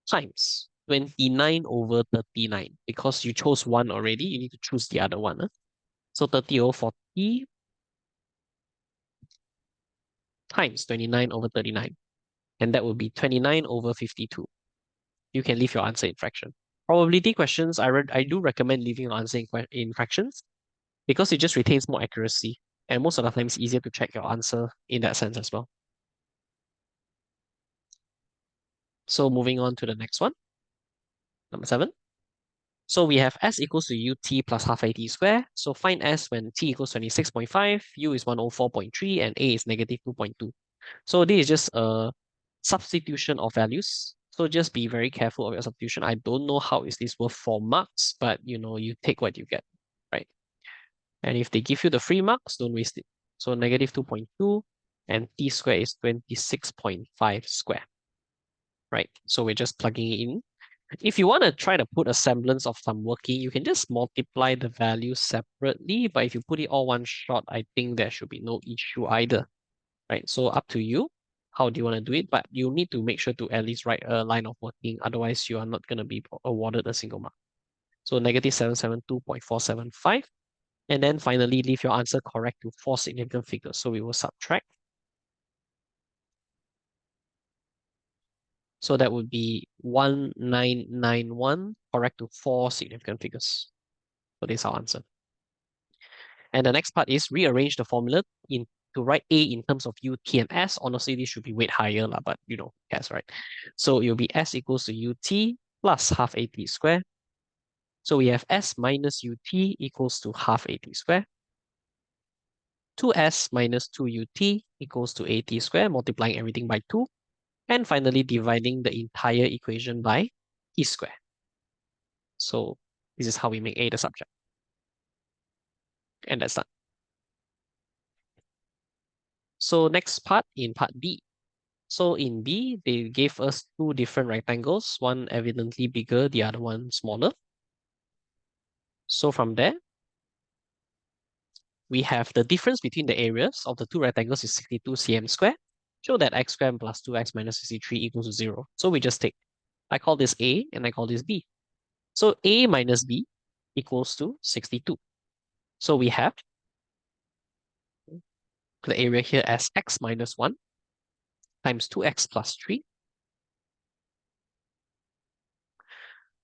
times 29 over 39. Because you chose one already, you need to choose the other one. So 30 over 40 times 29 over 39. And that would be 29 over 52. You can leave your answer in fraction. Probability questions, I do recommend leaving your answer in fractions because it just retains more accuracy. And most of the time, it's easier to check your answer in that sense as well. So moving on to the next one, number 7. So we have s equals to ut plus half at squared. So find s when t equals 26.5, u is 104.3, and a is negative 2.2. So this is just a substitution of values. So just be very careful of your substitution. I don't know how is this worth 4 marks, but you take what you get, right? And if they give you the free marks, don't waste it. So negative 2.2 and t squared is 26.5 square, right? So we're just plugging it in. If you want to try to put a semblance of some working, you can just multiply the values separately. But if you put it all one shot, I think there should be no issue either, right? So up to you. How do you want to do it? But you need to make sure to at least write a line of working. Otherwise, you are not going to be awarded a single mark. So negative 772.475. And then finally, leave your answer correct to 4 significant figures. So we will subtract. So that would be 1991 correct to 4 significant figures. So this is our answer. And the next part is rearrange the formula to write A in terms of U, T, and S. Honestly, this should be weight higher, but yes, right? So it will be S equals to UT plus half AT squared. So we have S minus UT equals to half AT squared. 2S minus 2UT equals to AT squared, multiplying everything by 2. And finally, dividing the entire equation by T squared. So this is how we make A the subject. And that's done. So next part, in part B. So in B, they gave us 2 different rectangles, one evidently bigger, the other one smaller. So from there, we have the difference between the areas of the 2 rectangles is 62 cm squared. Show that x squared plus 2x minus 63 equals to 0. So we just take, I call this A and I call this B. So A minus B equals to 62. So we have the area here as x minus 1 times 2x plus 3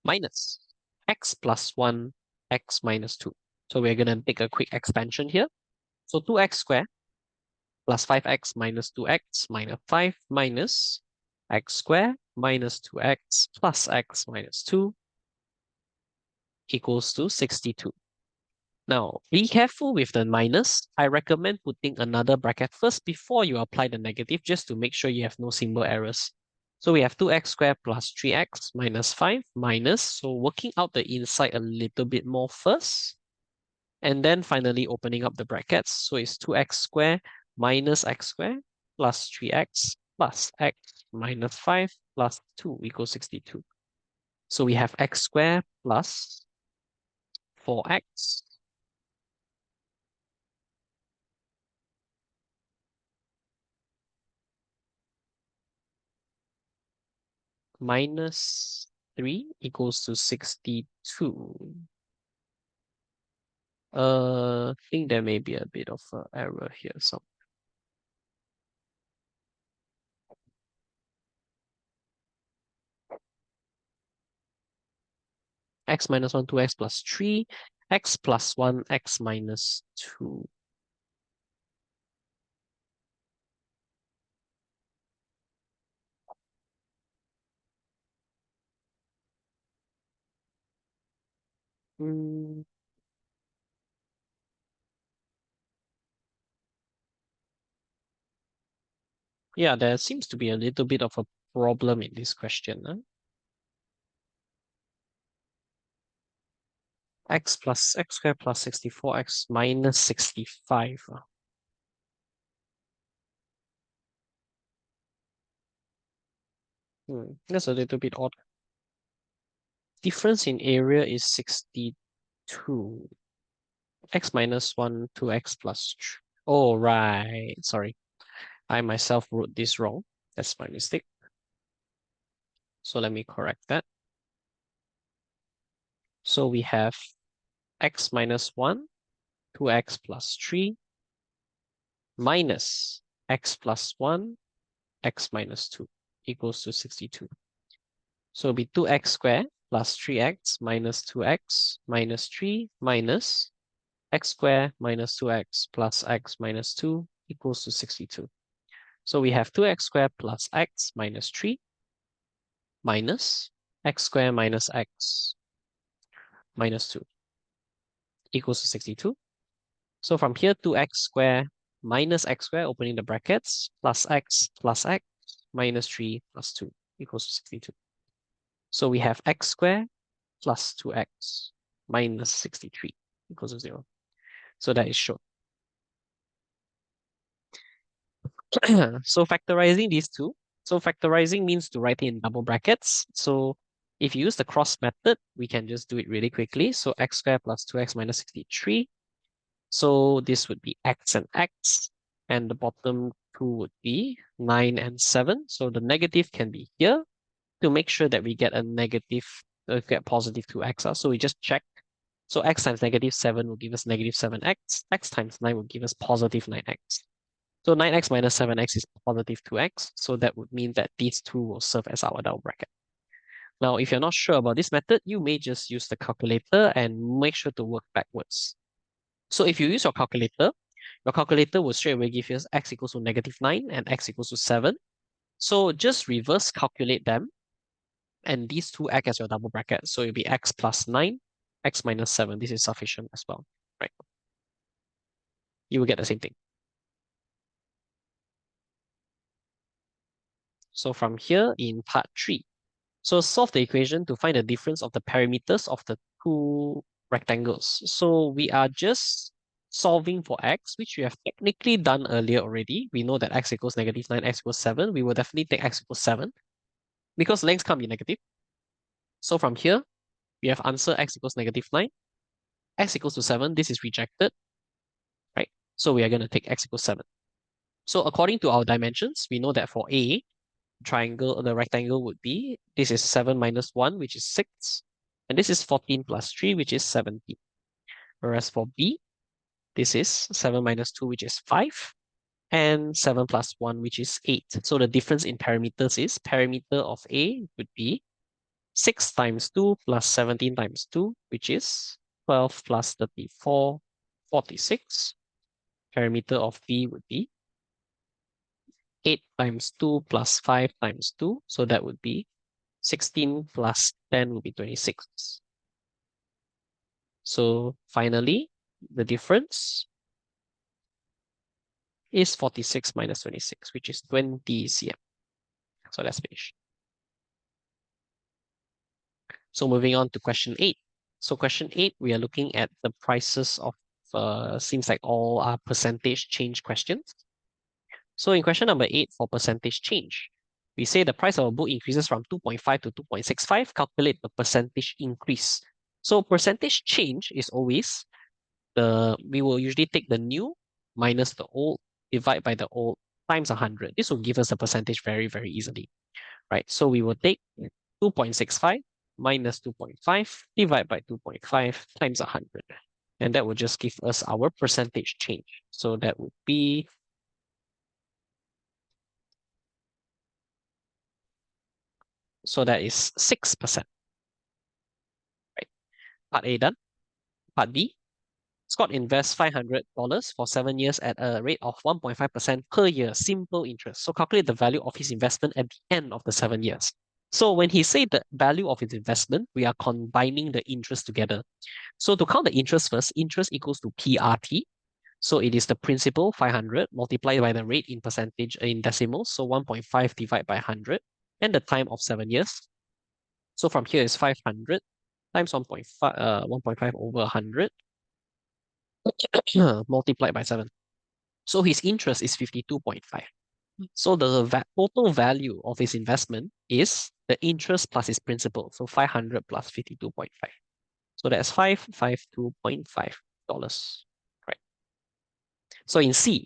minus x plus 1, x minus 2. So we're going to take a quick expansion here. So 2x squared plus 5x minus 2x minus 5 minus x squared minus 2x plus x minus 2 equals to 62. Now, be careful with the minus. I recommend putting another bracket first before you apply the negative, just to make sure you have no symbol errors. So we have 2x squared plus 3x minus 5 minus, so working out the inside a little bit more first. And then finally opening up the brackets. So it's 2x squared minus x squared plus 3x plus x minus 5 plus 2 equals 62. So we have x squared plus 4x minus 3 equals to 62. I think there may be a bit of an error here. So x minus 1, 2x plus 3, x plus 1, x minus 2. Mm, yeah, there seems to be a little bit of a problem in this question. Huh? X plus x squared plus 64, x minus 65. That's a little bit odd. Difference in area is 62. X minus 1, 2x plus 3. Oh, right. Sorry. I myself wrote this wrong. That's my mistake. So let me correct that. So we have x minus 1, 2x plus 3 minus x plus 1, x minus 2 equals to 62. So it'll be 2x squared plus 3x minus 2x minus 3 minus x squared minus 2x plus x minus 2 equals to 62. So we have 2x squared plus x minus 3 minus x squared minus x minus 2 equals to 62. So from here, 2x squared minus x squared, opening the brackets, plus x minus 3 plus 2 equals to 62. So we have x squared plus 2x minus 63 equals to 0. So that is shown. So factorizing these two. So factorizing means to write it in double brackets. So if you use the cross method, we can just do it really quickly. So x squared plus 2x minus 63. So this would be x and x. And the bottom two would be 9 and 7. So the negative can be here to make sure that we get a negative, get positive 2x. So we just check. So x times negative 7 will give us negative 7x. X times 9 will give us positive 9x. So 9x minus 7x is positive 2x. So that would mean that these two will serve as our double bracket. Now, if you're not sure about this method, you may just use the calculator and make sure to work backwards. So if you use your calculator will straight away give you x equals to negative 9 and x equals to 7. So just reverse calculate them. And these two act as your double bracket. So it'll be x plus 9, x minus 7. This is sufficient as well, right? You will get the same thing. So from here in part 3, so solve the equation to find the difference of the perimeters of the two rectangles. So we are just solving for x, which we have technically done earlier already. We know that x equals negative 9, x equals 7. We will definitely take x equals 7 because lengths can't be negative. So from here, we have answer x equals negative 9, x equals to 7. This is rejected, right? So we are going to take x equals 7. So according to our dimensions, we know that for A, the rectangle would be, this is 7 minus 1, which is 6. And this is 14 plus 3, which is 17. Whereas for B, this is 7 minus 2, which is 5. And 7 plus 1, which is 8. So the difference in parameters is perimeter of A would be 6 times 2 plus 17 times 2, which is 12 plus 34, 46. Perimeter of B would be 8 times 2 plus 5 times 2. So that would be 16 plus 10 would be 26. So finally, the difference is 46 minus 26, which is 20 cm. So let's finish. So moving on to question 8. So question 8, we are looking at the prices of, seems like all are percentage change questions. So in question number 8 for percentage change, we say the price of a book increases from 2.5 to 2.65, calculate the percentage increase. So percentage change is always we will usually take the new minus the old, divide by the old times 100. This will give us a percentage very, very easily, right? So we will take 2.65 minus 2.5 divided by 2.5 times 100. And that will just give us our percentage change. So that would be that is 6%. Right. Part A done. Part B. Scott invests $500 for 7 years at a rate of 1.5% per year, simple interest. So calculate the value of his investment at the end of the 7 years. So when he said the value of his investment, we are combining the interest together. So to count the interest first, interest equals to PRT. So it is the principal 500 multiplied by the rate in percentage in decimals. So 1.5 divided by 100 and the time of 7 years. So from here is 500 times 1.5 over 100 multiplied by 7. So his interest is 52.5. So the total value of his investment is the interest plus his principal. So 500 plus 52.5. So that's $552.5. Right. So in C,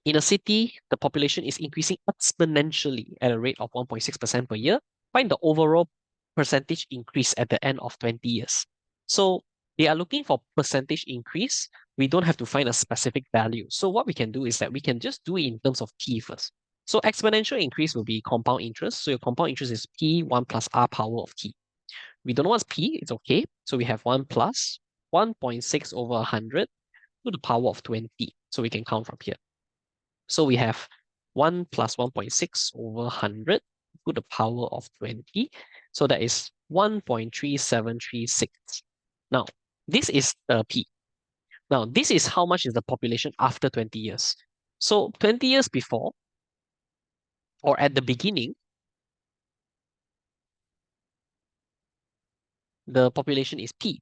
in a city, the population is increasing exponentially at a rate of 1.6% per year. Find the overall percentage increase at the end of 20 years. So they are looking for percentage increase. We don't have to find a specific value. So what we can do is that we can just do it in terms of t first. So exponential increase will be compound interest. So your compound interest is p1 plus r power of t. We don't know what's P, it's okay. So we have 1 plus 1.6 over 100 to the power of 20. So we can count from here. So we have 1 plus 1.6 over 100 to the power of 20. So that is 1.3736. Now, this is the P. Now, this is how much is the population after 20 years. So 20 years before, or at the beginning, the population is P.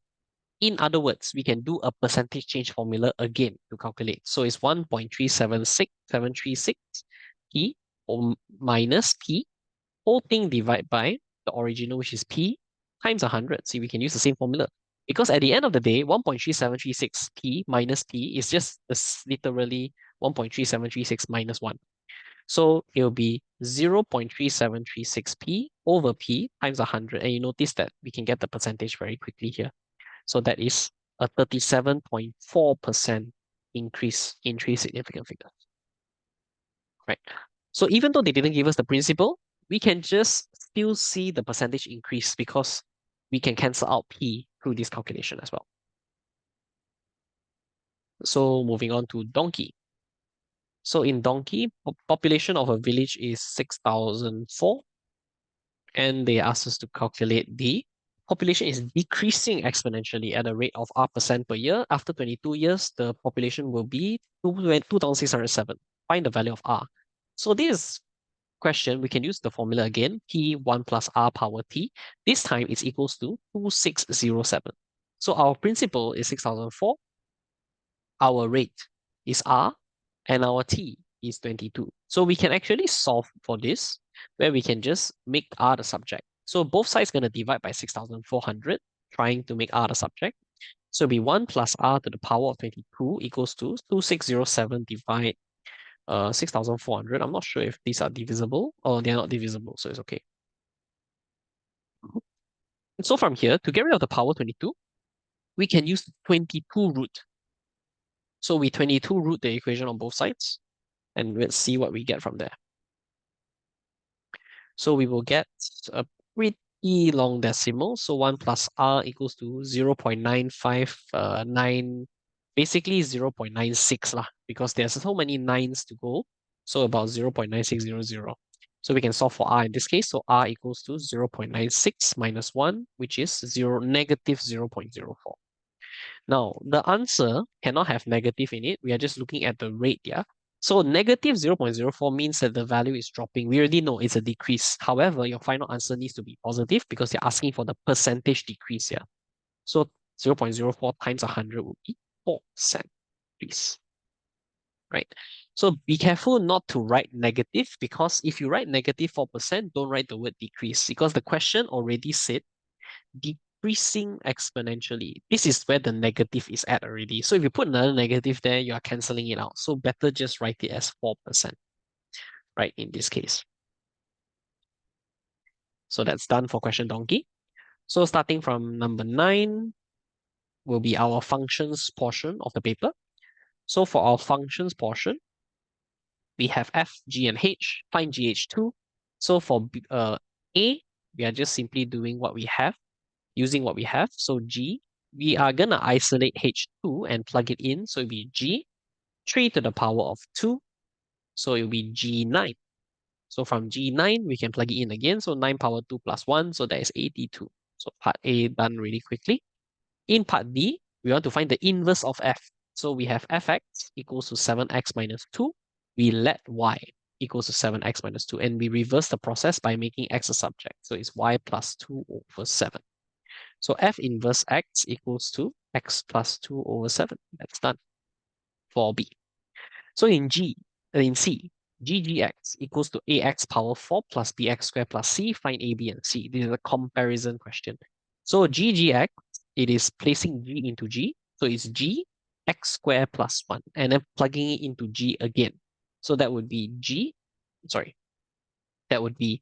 In other words, we can do a percentage change formula again to calculate. So it's 1.376736 P or minus P, whole thing divided by the original, which is P, times 100. See, we can use the same formula. Because at the end of the day, 1.3736 P minus P is just literally 1.3736 minus 1. So it will be 0.3736P over P times 100. And you notice that we can get the percentage very quickly here. So that is a 37.4% increase in three significant figures. Right. So even though they didn't give us the principal, we can just still see the percentage increase because we can cancel out P through this calculation as well. So moving on to donkey. So in donkey, population of a village is 6,004. And they asked us to calculate the population is decreasing exponentially at a rate of R% per year. After 22 years, the population will be 2,607. Find the value of R. So this question, we can use the formula again, P1 plus R power T. This time it's equals to 2607. So our principal is 6,004. Our rate is R, and our T is 22. So we can actually solve for this, where we can just make R the subject. So both sides going to divide by 6,400, trying to make R the subject. So it'll be 1 plus R to the power of 22 equals to 2607 divide 6,400. I'm not sure if these are divisible or they're not divisible, so it's okay. So from here, to get rid of the power 22, we can use 22 root. So we 22 root the equation on both sides, and let's see what we get from there. So we will get a pretty long decimal. So 1 plus R equals to 0.959, basically 0.96 lah, because there's so many nines to go. So about 0.9600. So we can solve for R in this case. So R equals to 0.96 minus 1, which is negative 0.04. Now, the answer cannot have negative in it. We are just looking at the rate, yeah? So negative 0.04 means that the value is dropping. We already know it's a decrease. However, your final answer needs to be positive because you're asking for the percentage decrease here. So 0.04 times 100 would be 4% decrease. Right? So be careful not to write negative, because if you write negative 4%, don't write the word decrease, because the question already said decreasing exponentially. This is where the negative is at already. So if you put another negative there, you are cancelling it out. So better just write it as 4%, right, in this case. So that's done for question donkey. So starting from number 9 will be our functions portion of the paper. So for our functions portion, we have F, G, and H. Find GH2. So for A, we are just simply doing what we have, using what we have. So G, we are going to isolate H2 and plug it in. So it'll be G, 3 to the power of 2. So it'll be G9. So from G9, we can plug it in again. So 9 power 2 plus 1. So that is 82. So part A done really quickly. In part B, we want to find the inverse of F. So we have Fx equals to 7x minus 2. We let y equals to 7x minus 2. And we reverse the process by making x a subject. So it's y plus 2 over 7. So F inverse x equals to x plus 2 over 7. That's done for B. So in C, ggx equals to ax power 4 plus bx squared plus c. Find a, b, and c. This is a comparison question. So ggx, it is placing g into g. So it's g x squared plus 1. And then plugging it into g again. So that would be that would be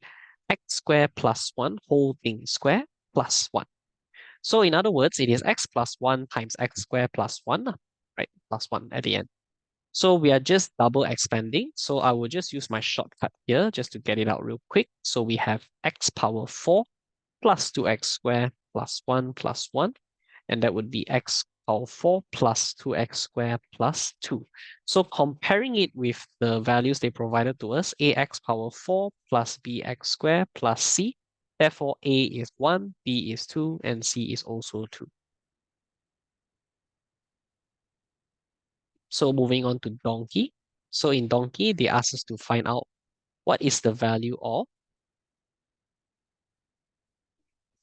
x squared plus 1 whole thing square plus 1. So in other words, it is x plus 1 times x squared plus 1, right? Plus 1 at the end. So we are just double expanding. So I will just use my shortcut here just to get it out real quick. So we have x power 4 plus 2x squared plus 1 plus 1. And that would be x power 4 plus 2x squared plus 2. So comparing it with the values they provided to us, ax power 4 plus bx squared plus c. Therefore, a is 1, b is 2, and c is also 2. So moving on to donkey. So in donkey, they ask us to find out what is the value of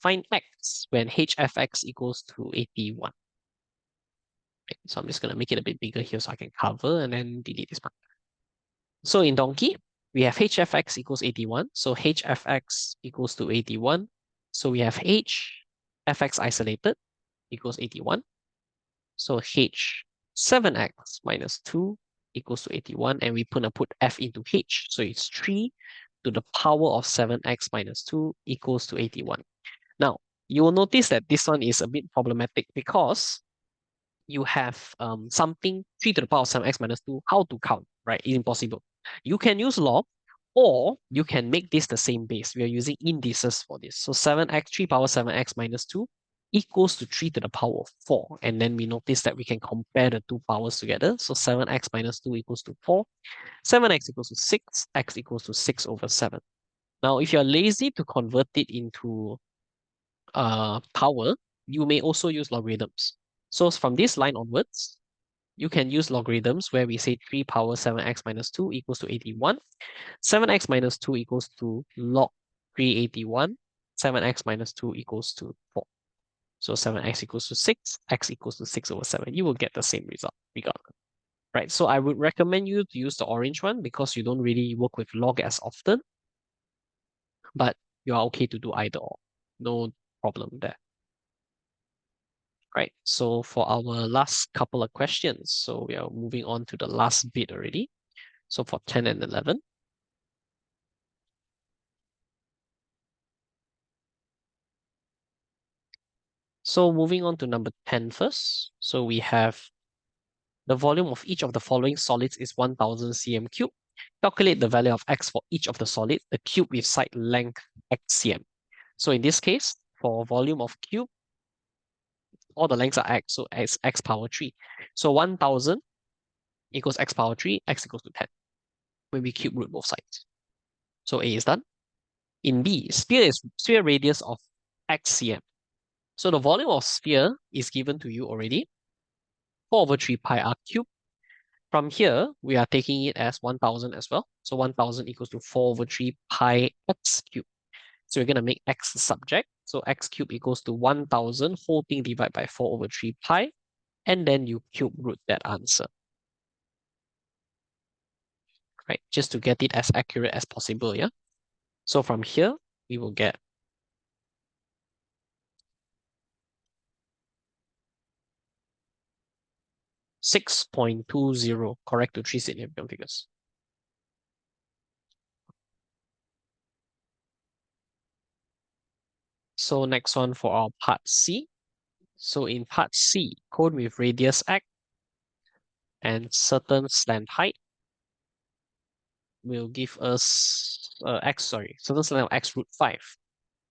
find x when hfx equals to 81. Okay, so I'm just going to make it a bit bigger here so I can cover and then delete this part. So in donkey, we have hfx equals 81. So hfx equals to 81. So we have hfx isolated equals 81. So h 7x minus 2 equals to 81. And we put f into h. So it's 3 to the power of 7x minus 2 equals to 81. Now, you will notice that this one is a bit problematic because you have something 3 to the power of 7x minus 2. How to count, right? It's impossible. You can use log, or you can make this the same base. We are using indices for this. So 7x, 3 power 7x minus 2 equals to 3 to the power of 4. And then we notice that we can compare the two powers together. So 7x minus 2 equals to 4. 7x equals to 6. X equals to 6 over 7. Now, if you're lazy to convert it into power, you may also use logarithms. So from this line onwards, you can use logarithms where we say 3 power 7x minus 2 equals to 81. 7x minus 2 equals to log 381. 7x minus 2 equals to 4. So 7x equals to 6, x equals to 6 over 7. You will get the same result regardless. Right, so I would recommend you to use the orange one because you don't really work with log as often, but you are okay to do either or. No problem there. Right, so for our last couple of questions, so we are moving on to the last bit already. So for 10 and 11. So moving on to number 10 first. So we have the volume of each of the following solids is 1000 cm cube. Calculate the value of x for each of the solid, the cube with side length x cm. So in this case, for volume of cube, all the lengths are x, so it's x power 3. So 1000 equals x power 3, x equals to 10 when we cube root both sides. So A is done. In B, sphere radius of x cm. So the volume of sphere is given to you already, 4 over 3 pi r cubed. From here, we are taking it as 1000 as well. So 1000 equals to 4 over 3 pi x cubed. So we're going to make x the subject. So x cubed equals to 1000 whole thing divided by 4 over 3 pi. And then you cube root that answer. Right, just to get it as accurate as possible, yeah? So from here, we will get 6.20, correct to three significant figures. So next one for our part C. So in part C, cone with radius x and certain slant height will give us certain slant of x root 5.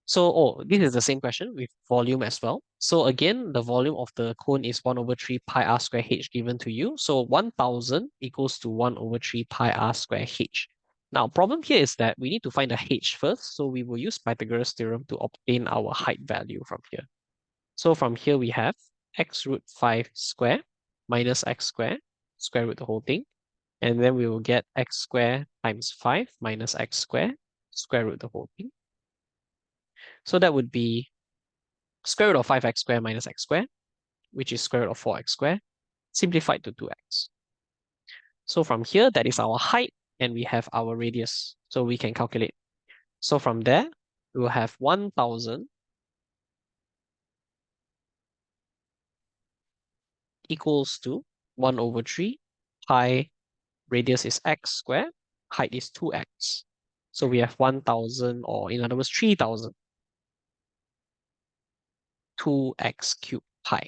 So, this is the same question with volume as well. So again, the volume of the cone is 1 over 3 pi r square h given to you. So 1000 equals to 1 over 3 pi r square h. Now, problem here is that we need to find the h first. So we will use Pythagoras theorem to obtain our height value from here. So from here we have x root 5 square minus x square, square root the whole thing. And then we will get x square times 5 minus x square, square root the whole thing. So that would be square root of 5x squared minus x squared, which is square root of 4x squared, simplified to 2x. So from here, that is our height, and we have our radius. So we can calculate. So from there, we will have 1000 equals to 1 over 3 pi, radius is x squared, height is 2x. So we have 1000, or in other words, 3000, 2x cubed pi.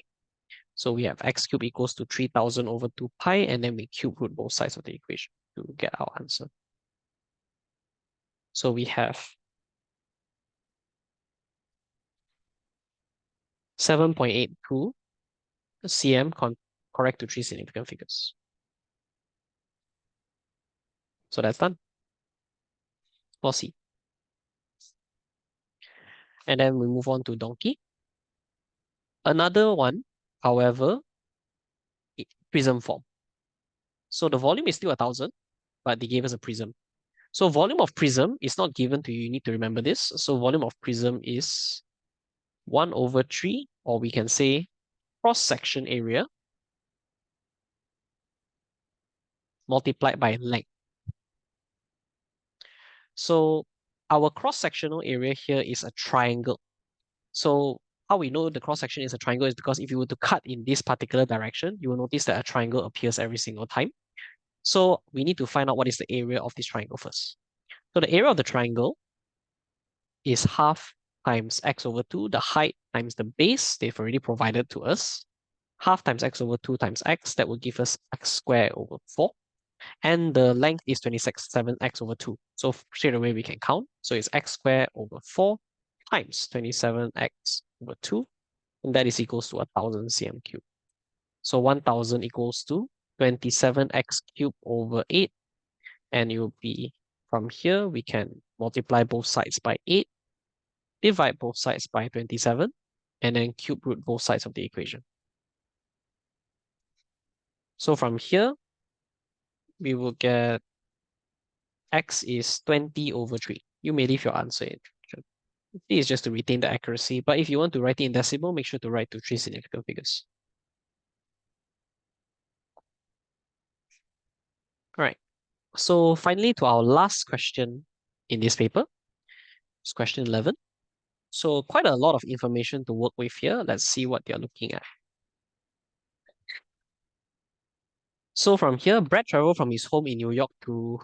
So we have x cubed equals to 3000 over 2 pi, and then we cube root both sides of the equation to get our answer. So we have 7.82 cm correct to three significant figures. So that's done. For C. And then we move on to donkey. Another one, however, prism form. So the volume is still 1,000, but they gave us a prism. So volume of prism is not given to you. You need to remember this. So volume of prism is 1/3, or we can say cross-section area multiplied by length. So our cross-sectional area here is a triangle. So how we know the cross-section is a triangle is because if you were to cut in this particular direction, you will notice that a triangle appears every single time. So we need to find out what is the area of this triangle first. So the area of the triangle is half times x/2, the height times the base they've already provided to us. Half times x/2 times x, that will give us x²/4. And the length is 27x/2. So straight away we can count. So it's x²/4 times 27x/2. And that is equals to 1,000 cm3. So 1,000 equals to 27x³/8. And it will be, from here, we can multiply both sides by 8, divide both sides by 27, and then cube root both sides of the equation. So from here, we will get x is 20/3. You may leave your answer in. This is just to retain the accuracy, but if you want to write it in decimal, make sure to write to three significant figures. All right. So finally, to our last question in this paper, it's question 11. So quite a lot of information to work with here. Let's see what you're looking at. So from here, Brad traveled from his home in New York to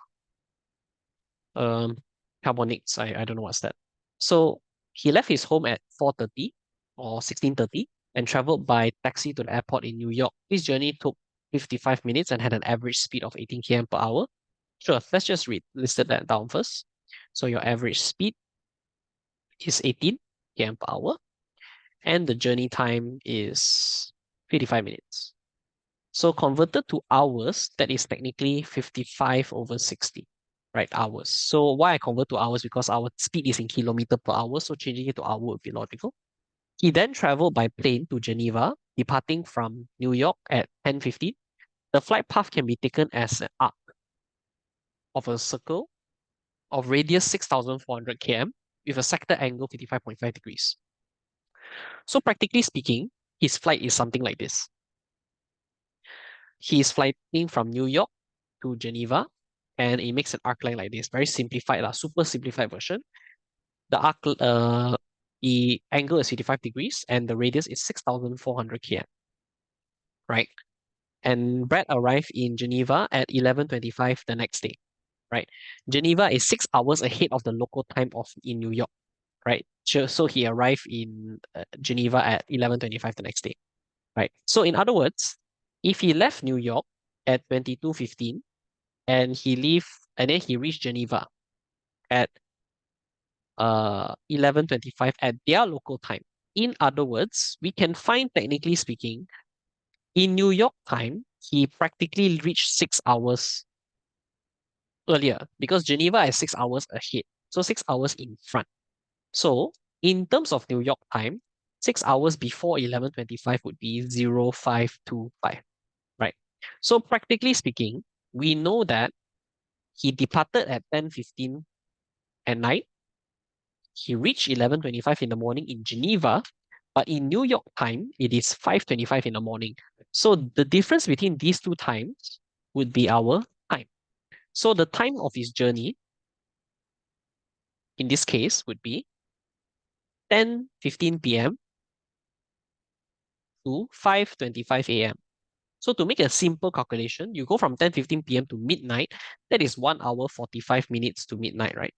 Carbonics. I don't know what's that. So he left his home at 4:30 or 16:30 and traveled by taxi to the airport in New York. This journey took 55 minutes and had an average speed of 18 km per hour. Sure, let's just listed that down first. So your average speed is 18 km per hour, and the journey time is 55 minutes. So converted to hours, that is technically 55/60, right? Hours. So why I convert to hours? Because our speed is in kilometer per hour, so changing it to hour would be logical. He then traveled by plane to Geneva, departing from New York at 10:15. The flight path can be taken as an arc of a circle of radius 6,400 km with a sector angle 55.5 degrees. So practically speaking, his flight is something like this. He is flying from New York to Geneva, and it makes an arc line like this. Very simplified, super simplified version. The angle is 55 degrees, and the radius is 6,400 km, right? And Brad arrived in Geneva at 11:25 the next day, right? Geneva is 6 hours ahead of the local time of in New York, right? So he arrived in Geneva at 11:25 the next day, right? So in other words, if he left New York at 22:15 and then he reached Geneva at 11:25 at their local time. In other words, we can find, technically speaking, in New York time, he practically reached 6 hours earlier because Geneva is 6 hours ahead. So 6 hours in front. So in terms of New York time, 6 hours before 11:25 would be 0525, right? So practically speaking, we know that he departed at 10:15 at night. He reached 11:25 in the morning in Geneva, but in New York time, it is 5:25 in the morning. So the difference between these two times would be our time. So the time of his journey, in this case, would be 10:15 p.m. to 5:25 a.m. So to make a simple calculation, you go from 10:15 p.m. to midnight, that is 1 hour 45 minutes to midnight, right?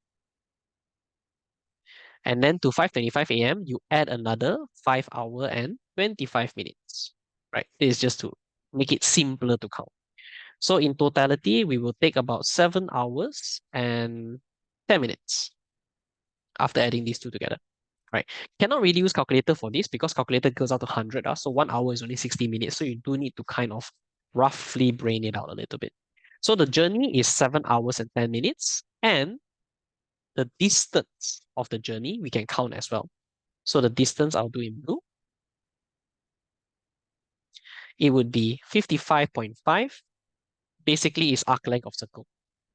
And then to 5:25 a.m., you add another 5 hour and 25 minutes, right? This is just to make it simpler to count. So in totality, we will take about 7 hours and 10 minutes after adding these two together. right? Cannot really use calculator for this because calculator goes out to 100. So 1 hour is only 60 minutes. So you do need to kind of roughly brain it out a little bit. So the journey is 7 hours and 10 minutes. And the distance of the journey, we can count as well. So the distance I'll do in blue, it would be 55.5. Basically, is arc length of circle.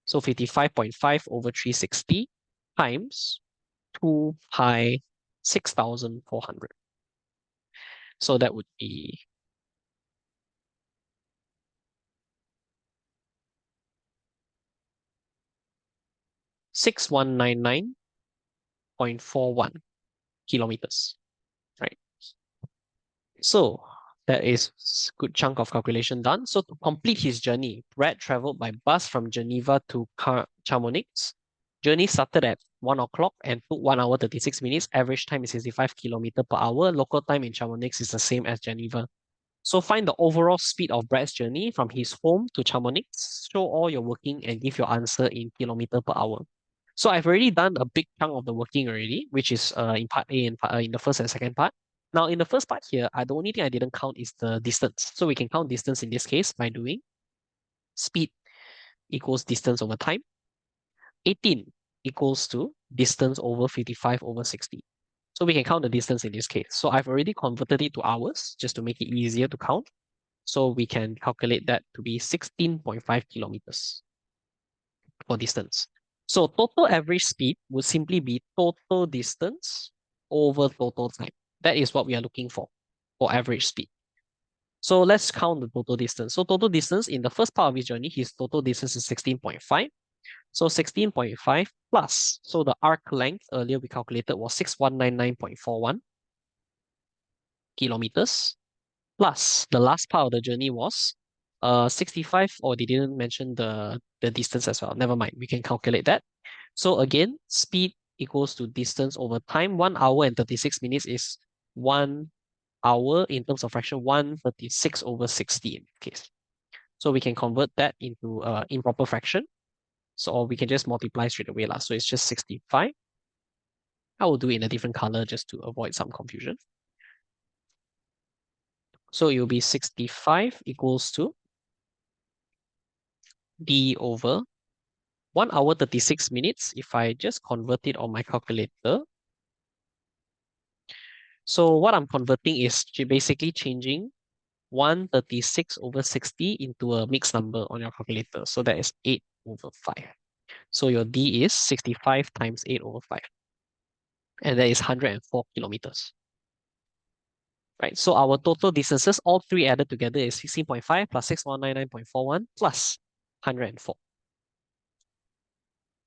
So 55.5 over 360 times 2 pi 6,400. So that would be 6199.41 kilometers, right? So that is good chunk of calculation done. So to complete his journey, Brad traveled by bus from Geneva to Chamonix. Journey started at 1 o'clock and took 1 hour 36 minutes. Average time is 65 kilometers per hour. Local time in Chamonix is the same as Geneva. So find the overall speed of Brad's journey from his home to Chamonix. Show all your working and give your answer in kilometer per hour. So I've already done a big chunk of the working already, which is in part A and in the first and second part. Now in the first part here, the only thing I didn't count is the distance. So we can count distance in this case by doing speed equals distance over time. 18 equals to distance over 55 over 60. So we can count the distance in this case. So I've already converted it to hours just to make it easier to count. So we can calculate that to be 16.5 kilometers for distance. So total average speed would simply be total distance over total time. That is what we are looking for average speed. So let's count the total distance. So total distance in the first part of his journey, his total distance is 16.5. So 16.5 plus, so the arc length earlier we calculated was 6199.41 kilometers, plus the last part of the journey was 65, or they didn't mention the distance as well. Never mind, we can calculate that. So again, speed equals to distance over time. 1 hour and 36 minutes is 1 hour in terms of fraction, 136 over 60 in this case. So we can convert that into improper fraction. So or we can just multiply straight away. So it's just 65. I will do it in a different color just to avoid some confusion. So it will be 65 equals to D over 1 hour 36 minutes. If I just convert it on my calculator. So what I'm converting is basically changing 136 over 60 into a mixed number on your calculator. So that is 8 over 5. So your D is 65 times 8 over 5. And that is 104 kilometers. Right, so our total distances, all three added together is 16.5 plus 6199.41 plus 104.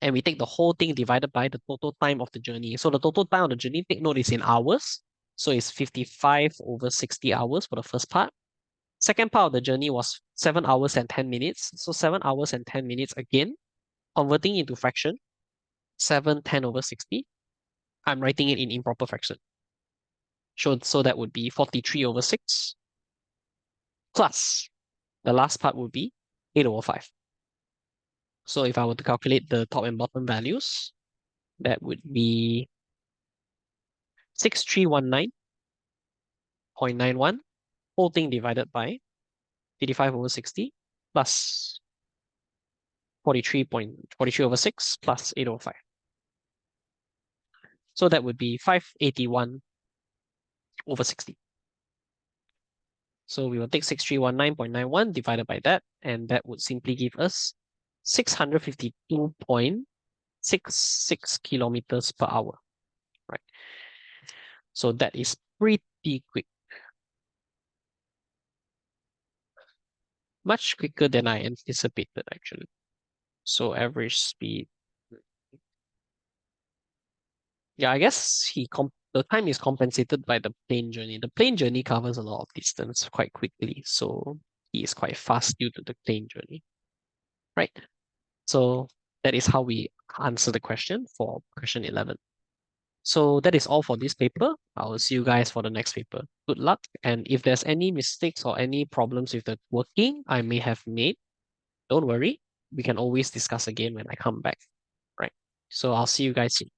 And we take the whole thing divided by the total time of the journey. So the total time of the journey, take note, is in hours. So it's 55 over 60 hours for the first part. Second part of the journey was 7 hours and 10 minutes. So 7 hours and 10 minutes again, converting into fraction, 710 over 60. I'm writing it in improper fraction. So that would be 43 over 6 plus the last part would be 8 over 5. So if I were to calculate the top and bottom values, that would be 6319.91, whole thing divided by 85 over 60 plus 43 over 6 plus 8 over 5. So that would be 581 over 60. So we will take 6319.91 divided by that, and that would simply give us 652.66 kilometers per hour, right? So that is pretty quick. Much quicker than I anticipated, actually. So average speed. Yeah, I guess the time is compensated by the plane journey. The plane journey covers a lot of distance quite quickly, so he is quite fast due to the plane journey. Right. So that is how we answer the question for question 11. So that is all for this paper. I will see you guys for the next paper. Good luck. And if there's any mistakes or any problems with the working I may have made, don't worry. We can always discuss again when I come back. Right. So I'll see you guys soon.